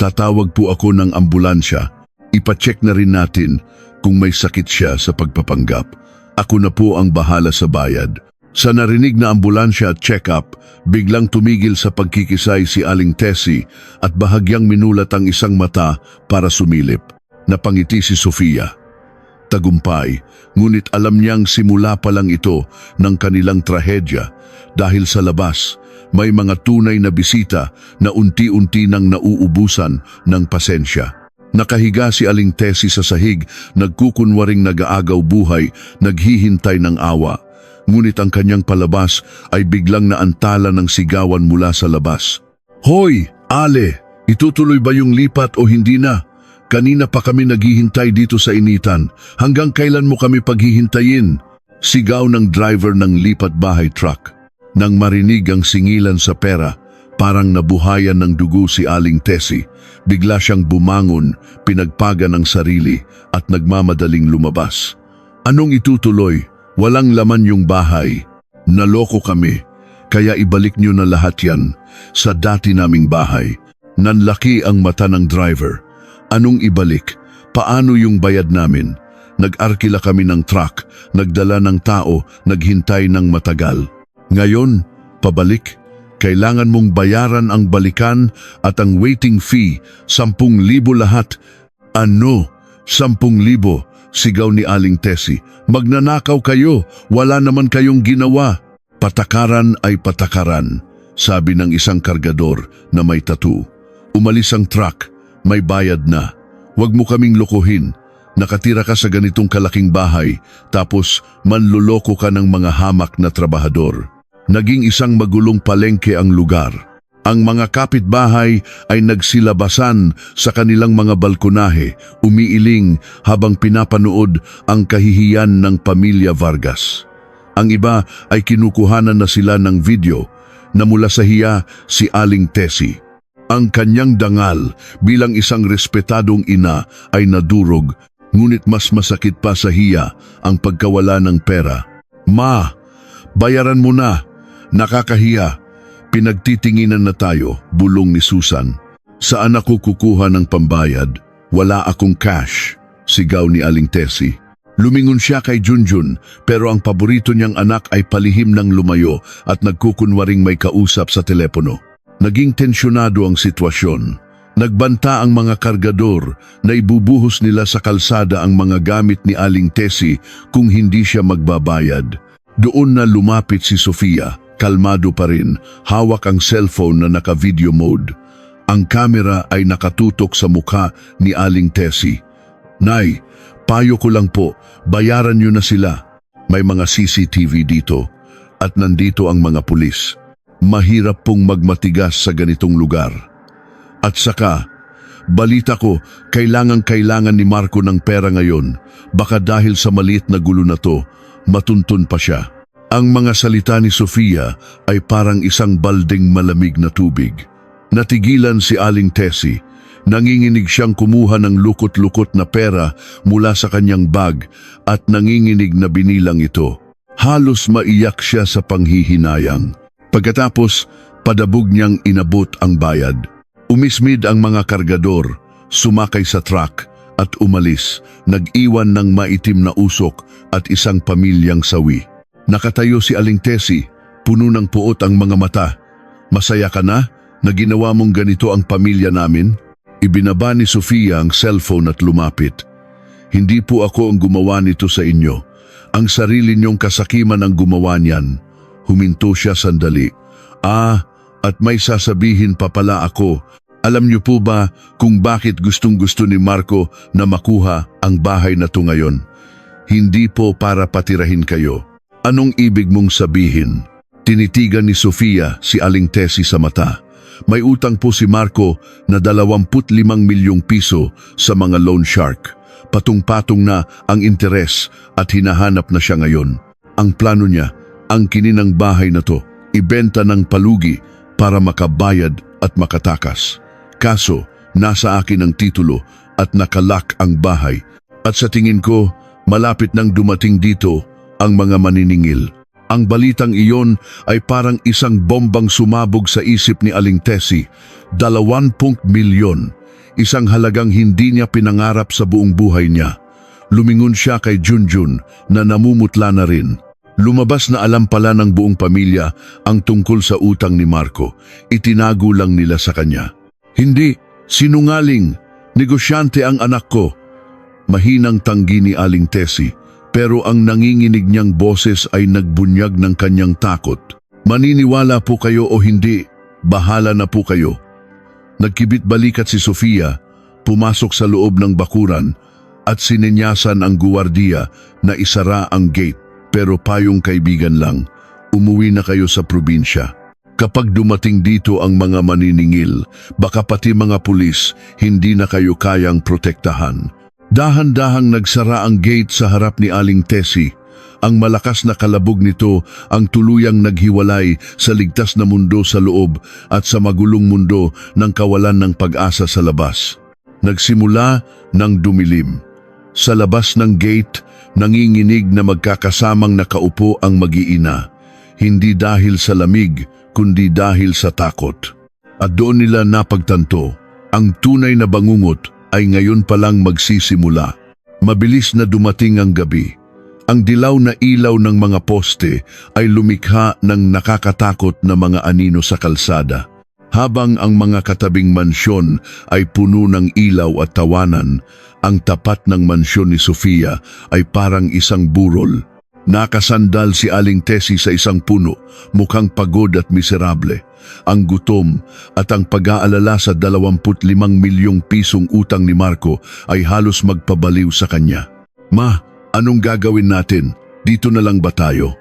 tatawag po ako ng ambulansya. Ipacheck na rin natin kung may sakit siya sa pagpapanggap. Ako na po ang bahala sa bayad. Sa narinig na ambulansya at check-up, biglang tumigil sa pagkikisay si Aling Tessie at bahagyang minulat ang isang mata para sumilip. Napangiti si Sofia. Tagumpay, ngunit alam niyang simula pa lang ito ng kanilang trahedya dahil sa labas may mga tunay na bisita na unti-unti nang nauubusan ng pasensya. Nakahiga si Aling Tessie sa sahig, nagkukunwaring nag-aagaw buhay, naghihintay ng awa. Ngunit ang kanyang palabas ay biglang naantala ng sigawan mula sa labas. Hoy, Ale! Itutuloy ba yung lipat o hindi na? Kanina pa kami naghihintay dito sa initan. Hanggang kailan mo kami paghihintayin? Sigaw ng driver ng lipat bahay truck. Nang marinig ang singilan sa pera, parang nabuhayan ng dugo si Aling Tessie. Bigla siyang bumangon, pinagpaga ng sarili at nagmamadaling lumabas. Anong itutuloy? Walang laman yung bahay. Naloko kami, kaya ibalik niyo na lahat yan sa dati naming bahay. Nanlaki ang mata ng driver. Anong ibalik? Paano yung bayad namin? Nag-arkila kami ng truck, nagdala ng tao, naghintay ng matagal. Ngayon, pabalik. Kailangan mong bayaran ang balikan at ang waiting fee, 10,000 lahat. Ano? 10,000? Sigaw ni Aling Tessie. Magnanakaw kayo, wala naman kayong ginawa. Patakaran ay patakaran, sabi ng isang kargador na may tattoo. Umalis ang truck, may bayad na. Huwag mo kaming lokohin. Nakatira ka sa ganitong kalaking bahay, tapos manluloko ka ng mga hamak na trabahador. Naging isang magulong palengke ang lugar. Ang mga kapitbahay ay nagsilabasan sa kanilang mga balkonahe, umiiling habang pinapanood ang kahihiyan ng pamilya Vargas. Ang iba ay kinukuhanan na sila ng video na mula sa hiya si Aling Tessie. Ang kanyang dangal bilang isang respetadong ina ay nadurog, ngunit mas masakit pa sa hiya ang pagkawala ng pera. Ma, bayaran mo na, nakakahiya. Pinagtitinginan na tayo, bulong ni Susan. Saan ako kukuha ng pambayad? Wala akong cash, sigaw ni Aling Tessie. Lumingon siya kay Junjun, pero ang paborito niyang anak ay palihim ng lumayo at nagkukunwaring may kausap sa telepono. Naging tensyonado ang sitwasyon. Nagbanta ang mga kargador na ibubuhos nila sa kalsada ang mga gamit ni Aling Tessie kung hindi siya magbabayad. Doon na lumapit si Sofia. Kalmado pa rin, hawak ang cellphone na naka-video mode. Ang kamera ay nakatutok sa mukha ni Aling Tessie. Nay, payo ko lang po, bayaran niyo na sila. May mga CCTV dito at nandito ang mga pulis. Mahirap pong magmatigas sa ganitong lugar. At saka, balita ko, kailangan ni Marco ng pera ngayon. Baka dahil sa maliit na gulo na to, matuntun pa siya. Ang mga salita ni Sofia ay parang isang balding malamig na tubig. Natigilan si Aling Tessie. Nanginginig siyang kumuha ng lukot-lukot na pera mula sa kanyang bag at nanginginig na binilang ito. Halos maiyak siya sa panghihinayang. Pagkatapos, padabog niyang inabot ang bayad. Umismid ang mga kargador, sumakay sa truck at umalis, nag-iwan ng maitim na usok at isang pamilyang sawi. Nakatayo si Aling Tessie, puno ng puot ang mga mata. Masaya ka na ginawa mong ganito ang pamilya namin? Ibinaba ni Sofia ang cellphone at lumapit. Hindi po ako ang gumawa nito sa inyo. Ang sarili niyong kasakiman ang gumawa niyan. Huminto siya sandali. At may sasabihin pa pala ako. Alam niyo po ba kung bakit gustong-gusto ni Marco na makuha ang bahay na to ngayon? Hindi po para patirahin kayo. Anong ibig mong sabihin? Tinitigan ni Sofia si Aling Tessie sa mata. May utang po si Marco na 25 milyong piso sa mga loan shark. Patong-patong na ang interes at hinahanap na siya ngayon. Ang plano niya, ang kininang bahay na to, ibenta ng palugi para makabayad at makatakas. Kaso, nasa akin ang titulo at nakalak ang bahay. At sa tingin ko, malapit nang dumating dito ang mga maniningil. Ang balitang iyon ay parang isang bombang sumabog sa isip ni Aling Tessie. 20 milyon, isang halagang hindi niya pinangarap sa buong buhay niya. Lumingon siya kay Junjun na namumutla na rin. Lumabas na alam pala ng buong pamilya ang tungkol sa utang ni Marco. Itinago lang nila sa kanya. Hindi, sinungaling, negosyante ang anak ko. Mahinang tanggi ni Aling Tessie. Pero ang nanginginig niyang boses ay nagbunyag ng kanyang takot. Maniniwala po kayo o hindi, bahala na po kayo. Nagkibit balikat si Sofia, pumasok sa loob ng bakuran at sininyasan ang guwardiya na isara ang gate. Pero payong kaibigan lang, umuwi na kayo sa probinsya. Kapag dumating dito ang mga maniningil, baka pati mga pulis, hindi na kayo kayang protektahan. Dahan-dahang nagsara ang gate sa harap ni Aling Tessie. Ang malakas na kalabog nito ang tuluyang naghiwalay sa ligtas na mundo sa loob at sa magulong mundo ng kawalan ng pag-asa sa labas. Nagsimula ng dumilim. Sa labas ng gate, nanginginig na magkakasamang nakaupo ang mag-iina. Hindi dahil sa lamig, kundi dahil sa takot. At doon nila napagtanto, ang tunay na bangungot ay ngayon palang magsisimula. Mabilis na dumating ang gabi. Ang dilaw na ilaw ng mga poste ay lumikha ng nakakatakot na mga anino sa kalsada. Habang ang mga katabing mansyon ay puno ng ilaw at tawanan, ang tapat ng mansyon ni Sofia ay parang isang burol. Nakasandal si Aling Tessie sa isang puno, mukhang pagod at miserable. Ang gutom at ang pag-aalala sa 25 milyong pisong utang ni Marco ay halos magpabaliw sa kanya. Ma, anong gagawin natin? Dito na lang ba tayo?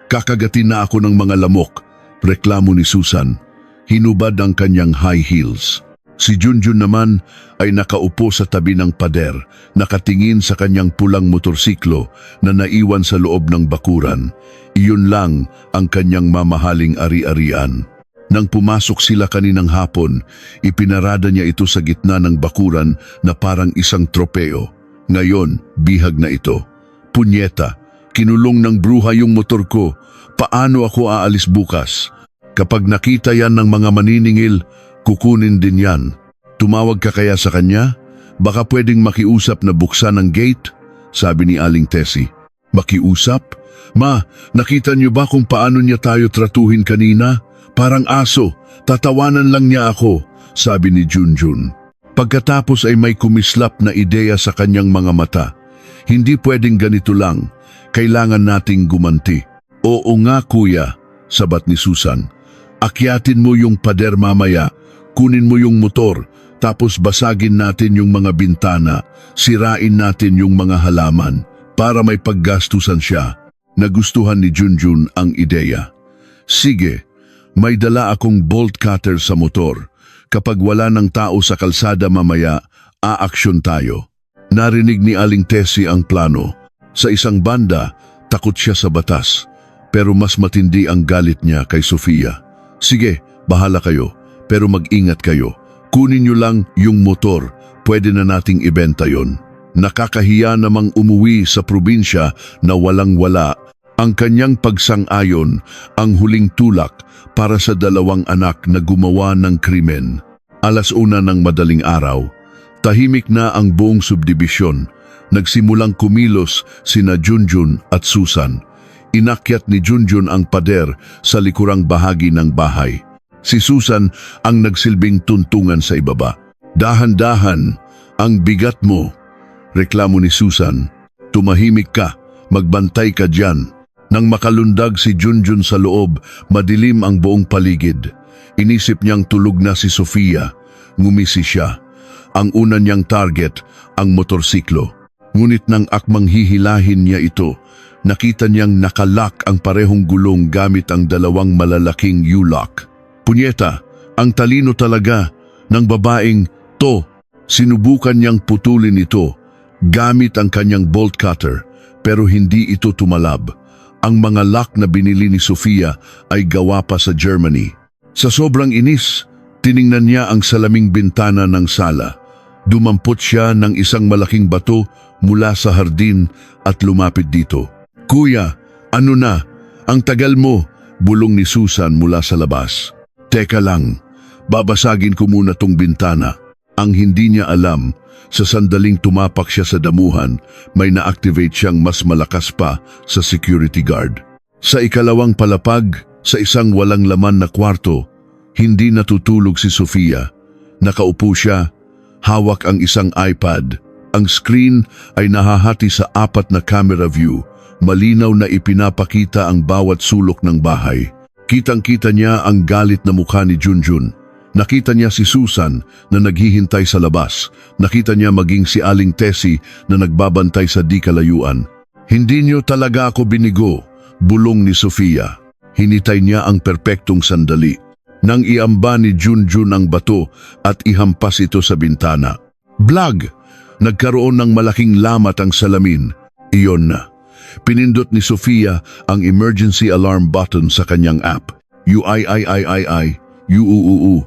Kakagatin na ako ng mga lamok, reklamo ni Susan. Hinubad ang kanyang high heels. Si Junjun naman ay nakaupo sa tabi ng pader, nakatingin sa kanyang pulang motorsiklo na naiwan sa loob ng bakuran. Iyon lang ang kanyang mamahaling ari-arian. Nang pumasok sila kaninang hapon, ipinarada niya ito sa gitna ng bakuran na parang isang tropeo. Ngayon, bihag na ito. Punyeta, kinulong ng bruha yung motor ko. Paano ako aalis bukas? Kapag nakita yan ng mga maniningil, kukunin din yan. Tumawag ka kaya sa kanya? Baka pwedeng makiusap na buksan ang gate? Sabi ni Aling Tessie. Makiusap? Ma, nakita niyo ba kung paano niya tayo tratuhin kanina? Parang aso, tatawanan lang niya ako, sabi ni Junjun. Pagkatapos ay may kumislap na ideya sa kanyang mga mata. Hindi pwedeng ganito lang, kailangan nating gumanti. Oo nga kuya, sabat ni Susan. Akyatin mo yung pader mamaya, kunin mo yung motor, tapos basagin natin yung mga bintana, sirain natin yung mga halaman, para may paggastusan siya. Nagustuhan ni Junjun ang ideya. Sige, may dala akong bolt cutter sa motor. Kapag wala ng tao sa kalsada mamaya, aaksyon tayo. Narinig ni Aling Tessie ang plano. Sa isang banda, takot siya sa batas. Pero mas matindi ang galit niya kay Sofia. Sige, bahala kayo. Pero mag-ingat kayo. Kunin niyo lang yung motor. Pwede na nating ibenta yon. Nakakahiya namang umuwi sa probinsya na walang-wala. Ang kanyang pagsang-ayon, ang huling tulak para sa dalawang anak na gumawa ng krimen. 1:00 ng madaling araw, tahimik na ang buong subdibisyon. Nagsimulang kumilos sina Junjun at Susan. Inakyat ni Junjun ang pader sa likurang bahagi ng bahay. Si Susan ang nagsilbing tuntungan sa ibaba. Dahan-dahan, ang bigat mo, reklamo ni Susan. Tumahimik ka, magbantay ka dyan. Nang makalundag si Junjun sa loob, madilim ang buong paligid. Inisip niyang tulog na si Sofia. Ngumisi siya. Ang una niyang target, ang motorsiklo. Ngunit nang akmang hihilahin niya ito, nakita niyang nakalock ang parehong gulong gamit ang dalawang malalaking U-lock. Punyeta, ang talino talaga ng babaeng to. Sinubukan niyang putulin ito gamit ang kanyang bolt cutter pero hindi ito tumalab. Ang mga lock na binili ni Sofia ay gawa pa sa Germany. Sa sobrang inis, tiningnan niya ang salaming bintana ng sala. Dumampot siya ng isang malaking bato mula sa hardin at lumapit dito. "Kuya, ano na? Ang tagal mo," bulong ni Susan mula sa labas. "Teka lang, babasagin ko muna tong bintana." Ang hindi niya alam, sa sandaling tumapak siya sa damuhan, may na-activate siyang mas malakas pa sa security guard. Sa ikalawang palapag, sa isang walang laman na kwarto, hindi natutulog si Sofia. Nakaupo siya, hawak ang isang iPad. Ang screen ay nahahati sa 4 na camera view. Malinaw na ipinapakita ang bawat sulok ng bahay. Kitang-kita niya ang galit na mukha ni Junjun. Nakita niya si Susan na naghihintay sa labas. Nakita niya maging si Aling Tessie na nagbabantay sa di kalayuan. "Hindi niyo talaga ako binigo," bulong ni Sofia. Hinitay niya ang perpektong sandali. Nang iamba ni Junjun ang bato at ihampas ito sa bintana. Blag! Nagkaroon ng malaking lamat ang salamin. Iyon na. Pinindot ni Sofia ang emergency alarm button sa kanyang app. UIIIII, UUUU,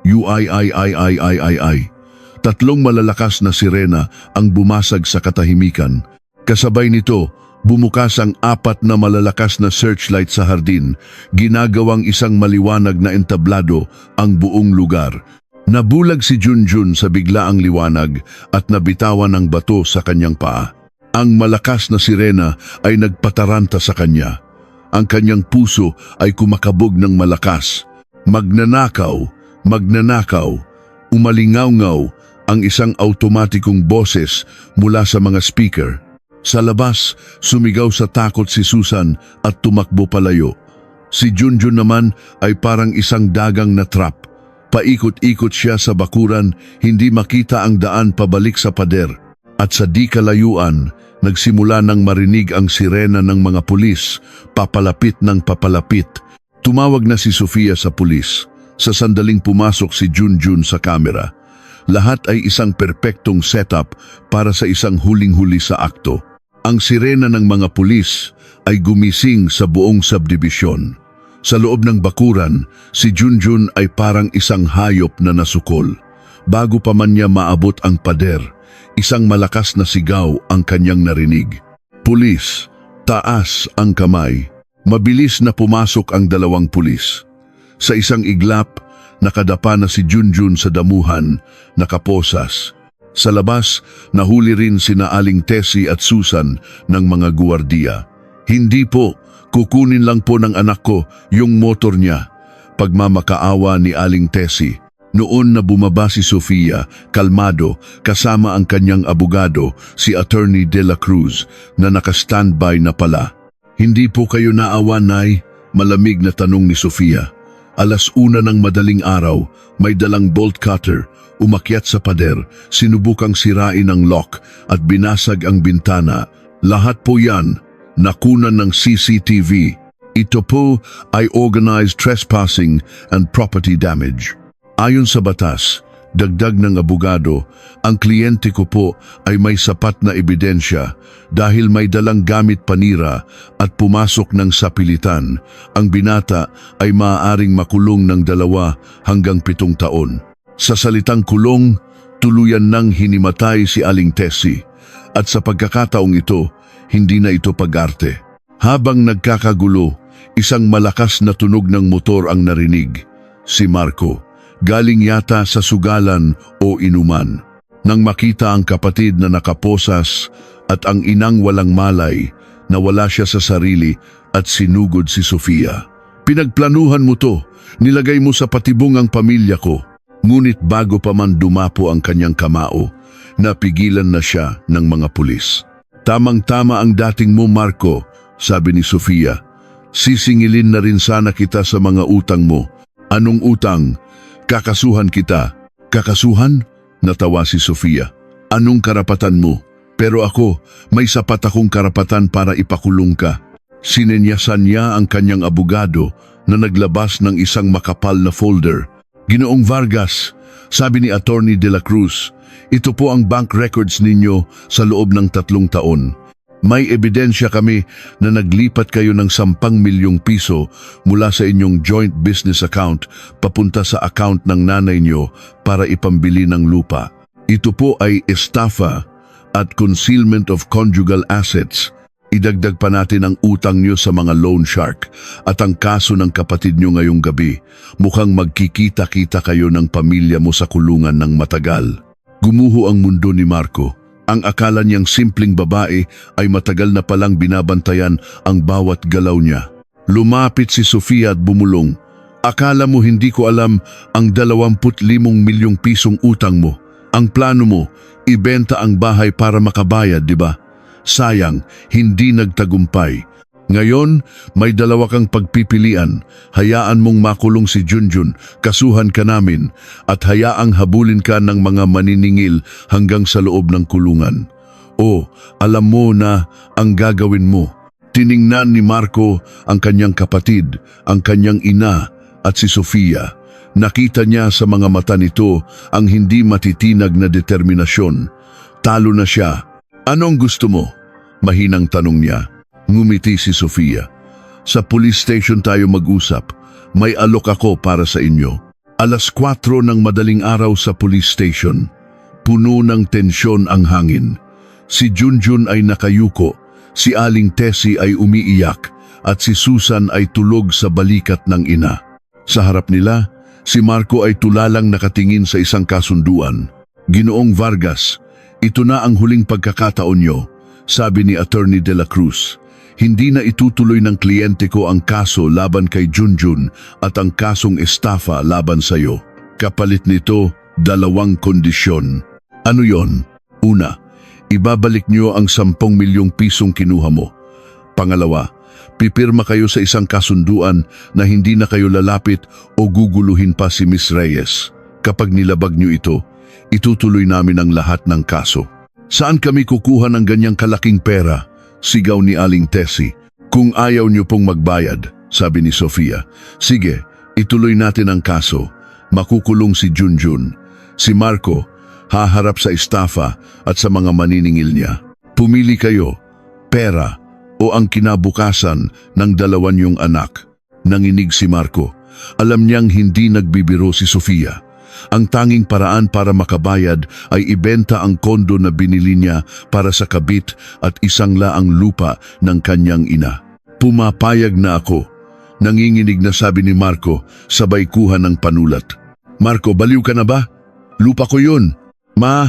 UIIIIII. 3 malalakas na sirena ang bumasag sa katahimikan. Kasabay nito, bumukas ang 4 na malalakas na searchlight sa hardin, ginagawang isang maliwanag na entablado ang buong lugar. Nabulag si Junjun sa biglaang liwanag at nabitawan ang bato sa kanyang paa. Ang malakas na sirena ay nagpataranta sa kanya. Ang kanyang puso ay kumakabog ng malakas. Magnanakaw, magnanakaw, umalingaw-ngaw ang isang automatikong boses mula sa mga speaker. Sa labas, sumigaw sa takot si Susan at tumakbo palayo. Si Junjun naman ay parang isang dagang na trap. Paikot-ikot siya sa bakuran, hindi makita ang daan pabalik sa pader. At sa di kalayuan, nagsimula nang marinig ang sirena ng mga pulis, papalapit ng papalapit. Tumawag na si Sofia sa pulis. Sa sandaling pumasok si Junjun sa kamera. Lahat ay isang perpektong setup para sa isang huling-huli sa akto. Ang sirena ng mga pulis ay gumising sa buong subdivision. Sa loob ng bakuran, si Junjun ay parang isang hayop na nasukol. Bago pa man niya maabot ang pader, isang malakas na sigaw ang kanyang narinig. "Pulis, taas ang kamay." Mabilis na pumasok ang 2 pulis. Sa isang iglap, nakadapa na si Junjun sa damuhan, nakaposas. Sa labas, nahuli rin sina Aling Tessie at Susan ng mga guwardiya. "Hindi po, kukunin lang po ng anak ko yung motor niya." Pagmamakaawa ni Aling Tessie. Noon na bumaba si Sofia, kalmado, kasama ang kanyang abogado, si Attorney De La Cruz, na naka-standby na pala. "Hindi po kayo naawa, Nay?" Malamig na tanong ni Sofia. 1:00 ng madaling araw, may dalang bolt cutter, umakyat sa pader, sinubukang sirain ang lock at binasag ang bintana. Lahat po yan, nakunan ng CCTV. Ito po ay organized trespassing and property damage. Ayon sa batas, dagdag ng abogado, ang kliyente ko po ay may sapat na ebidensya dahil may dalang gamit panira at pumasok ng sapilitan. Ang binata ay maaaring makulong ng 2 hanggang 7 taon. Sa salitang kulong, tuluyan nang hinimatay si Aling Tessie. At sa pagkakataong ito, hindi na ito pag-arte. Habang nagkakagulo, isang malakas na tunog ng motor ang narinig. Si Marco. Galing yata sa sugalan o inuman. Nang makita ang kapatid na nakaposas at ang inang walang malay, nawala siya sa sarili at sinugod si Sofia. "Pinagplanuhan mo to, nilagay mo sa patibong ang pamilya ko." Ngunit bago pa man dumapo ang kanyang kamao, napigilan na siya ng mga pulis. "Tamang-tama ang dating mo, Marco," sabi ni Sofia. "Sisingilin na rin sana kita sa mga utang mo." "Anong utang?" "Kakasuhan kita." "Kakasuhan?" Natawa si Sofia. "Anong karapatan mo?" Pero ako, may sapat akong karapatan para ipakulong ka. Sinenyasan niya ang kanyang abogado na naglabas ng isang makapal na folder. Ginoong Vargas, sabi ni Attorney De La Cruz, ito po ang bank records ninyo sa loob ng 3 taon. May ebidensya kami na naglipat kayo ng 10 milyong piso mula sa inyong joint business account papunta sa account ng nanay nyo para ipambili ng lupa. Ito po ay estafa at concealment of conjugal assets. Idagdag pa natin ang utang nyo sa mga loan shark at ang kaso ng kapatid nyo ngayong gabi. Mukhang magkikita-kita kayo ng pamilya mo sa kulungan ng matagal. Gumuho ang mundo ni Marco. Ang akala niyang simpleng babae ay matagal na palang binabantayan ang bawat galaw niya. Lumapit si Sofia at bumulong. Akala mo hindi ko alam ang 25 milyong pisong utang mo. Ang plano mo, ibenta ang bahay para makabayad, di ba? Sayang, hindi nagtagumpay. Ngayon, may 2 kang pagpipilian. Hayaan mong makulong si Junjun, kasuhan ka namin, at hayaang habulin ka ng mga maniningil hanggang sa loob ng kulungan. O, alam mo na ang gagawin mo. Tiningnan ni Marco ang kanyang kapatid, ang kanyang ina at si Sofia. Nakita niya sa mga mata nito ang hindi matitinag na determinasyon. Talo na siya. Anong gusto mo? Mahinang tanong niya. Ngumiti si Sofia. Sa police station tayo mag-usap. May alok ako para sa inyo. 4:00 ng madaling araw sa police station. Puno ng tensyon ang hangin. Si Junjun ay nakayuko, si Aling Tessie ay umiiyak, at si Susan ay tulog sa balikat ng ina. Sa harap nila, si Marco ay tulalang nakatingin sa isang kasunduan. Ginoong Vargas, ito na ang huling pagkakataon nyo, sabi ni Attorney De La Cruz. Hindi na itutuloy ng kliyente ko ang kaso laban kay Junjun at ang kasong estafa laban sayo. Kapalit nito, 2 kondisyon. Ano yon? Una, ibabalik nyo ang 10 milyong pisong kinuha mo. Pangalawa, pipirma kayo sa isang kasunduan na hindi na kayo lalapit o guguluhin pa si Miss Reyes. Kapag nilabag nyo ito, itutuloy namin ang lahat ng kaso. Saan kami kukuha ng ganyang kalaking pera? Sigaw ni Aling Tessie. Kung ayaw nyo pong magbayad, sabi ni Sofia. Sige, ituloy natin ang kaso. Makukulong si Junjun. Si Marco, haharap sa estafa at sa mga maniningil niya. Pumili kayo, pera o ang kinabukasan ng 2 niyong anak. Nanginig si Marco. Alam niyang hindi nagbibiro si Sofia. Ang tanging paraan para makabayad ay ibenta ang kondo na binili niya para sa kabit at isang laang lupa ng kanyang ina. Pumapayag na ako. Nanginginig na sabi ni Marco, sabay kuha ng panulat. Marco, baliw ka na ba? Lupa ko yun. Ma,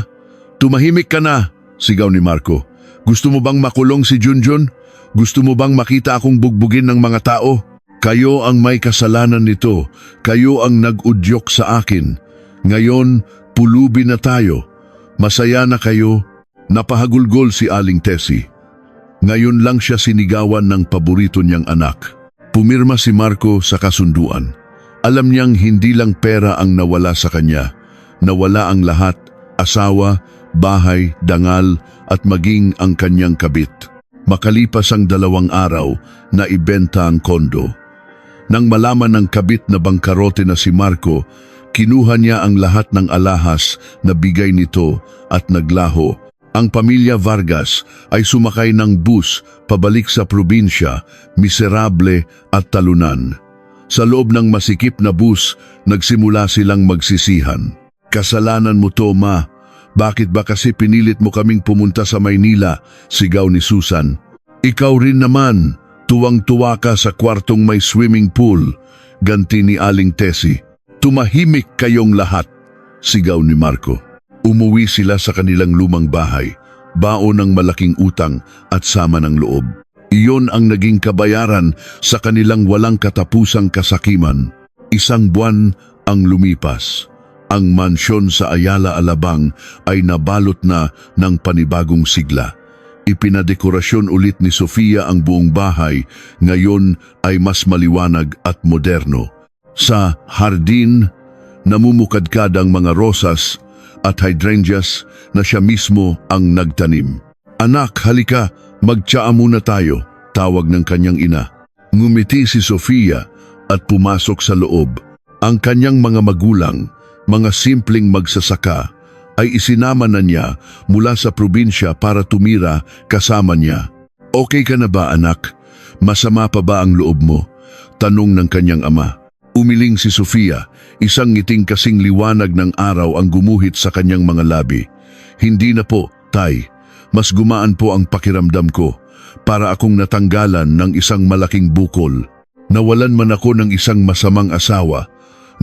tumahimik ka na, sigaw ni Marco. Gusto mo bang makulong si Junjun? Gusto mo bang makita akong bugbugin ng mga tao? Kayo ang may kasalanan nito. Kayo ang nag-udyok sa akin. Ngayon, pulubi na tayo. Masaya na kayo. Napahagulgol si Aling Tessie. Ngayon lang siya sinigawan ng paborito niyang anak. Pumirma si Marco sa kasunduan. Alam niyang hindi lang pera ang nawala sa kanya. Nawala ang lahat, asawa, bahay, dangal at maging ang kanyang kabit. Makalipas ang 2 araw na ibenta ang kondo. Nang malaman ng kabit na bangkarote na si Marco, kinuha niya ang lahat ng alahas na bigay nito at naglaho. Ang pamilya Vargas ay sumakay ng bus pabalik sa probinsya, miserable at talunan. Sa loob ng masikip na bus, nagsimula silang magsisihan. Kasalanan mo to, Ma. Bakit ba kasi pinilit mo kaming pumunta sa Maynila? Sigaw ni Susan. Ikaw rin naman. Tuwang-tuwa ka sa kwartong may swimming pool. Ganti ni Aling Tessie. Tumahimik kayong lahat, sigaw ni Marco. Umuwi sila sa kanilang lumang bahay, baon ng malaking utang at sama ng loob. Iyon ang naging kabayaran sa kanilang walang katapusang kasakiman. 1 buwan ang lumipas. Ang mansyon sa Ayala Alabang ay nabalot na ng panibagong sigla. Ipinadekorasyon ulit ni Sofia ang buong bahay, ngayon ay mas maliwanag at moderno. Sa hardin, namumukadkad ang mga rosas at hydrangeas na siya mismo ang nagtanim. Anak, halika, magtsaa muna tayo, tawag ng kanyang ina. Ngumiti si Sofia at pumasok sa loob. Ang kanyang mga magulang, mga simpleng magsasaka, ay isinama na niya mula sa probinsya para tumira kasama niya. Okay ka na ba, anak? Masama pa ba ang loob mo? Tanong ng kanyang ama. Umiling si Sofia, isang ngiting kasing liwanag ng araw ang gumuhit sa kanyang mga labi. Hindi na po, tay. Mas gumaan po ang pakiramdam ko. Para akong natanggalan ng isang malaking bukol. Nawalan man ako ng isang masamang asawa.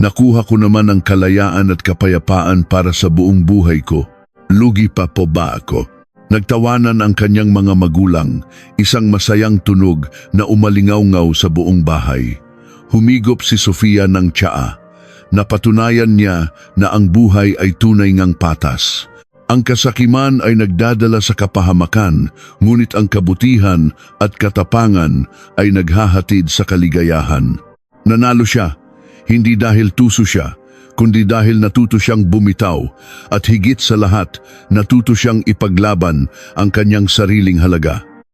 Nakuha ko naman ang kalayaan at kapayapaan para sa buong buhay ko. Lugi pa po ba ako? Nagtawanan ang kanyang mga magulang, isang masayang tunog na umalingaw-ngaw sa buong bahay. Humigop si Sofia ng tsaa. Napatunayan niya na ang buhay ay tunay ngang patas. Ang kasakiman ay nagdadala sa kapahamakan, ngunit ang kabutihan at katapangan ay naghahatid sa kaligayahan. Nanalo siya, hindi dahil tuso siya, kundi dahil natuto siyang bumitaw at higit sa lahat, natuto siyang ipaglaban ang kanyang sariling halaga.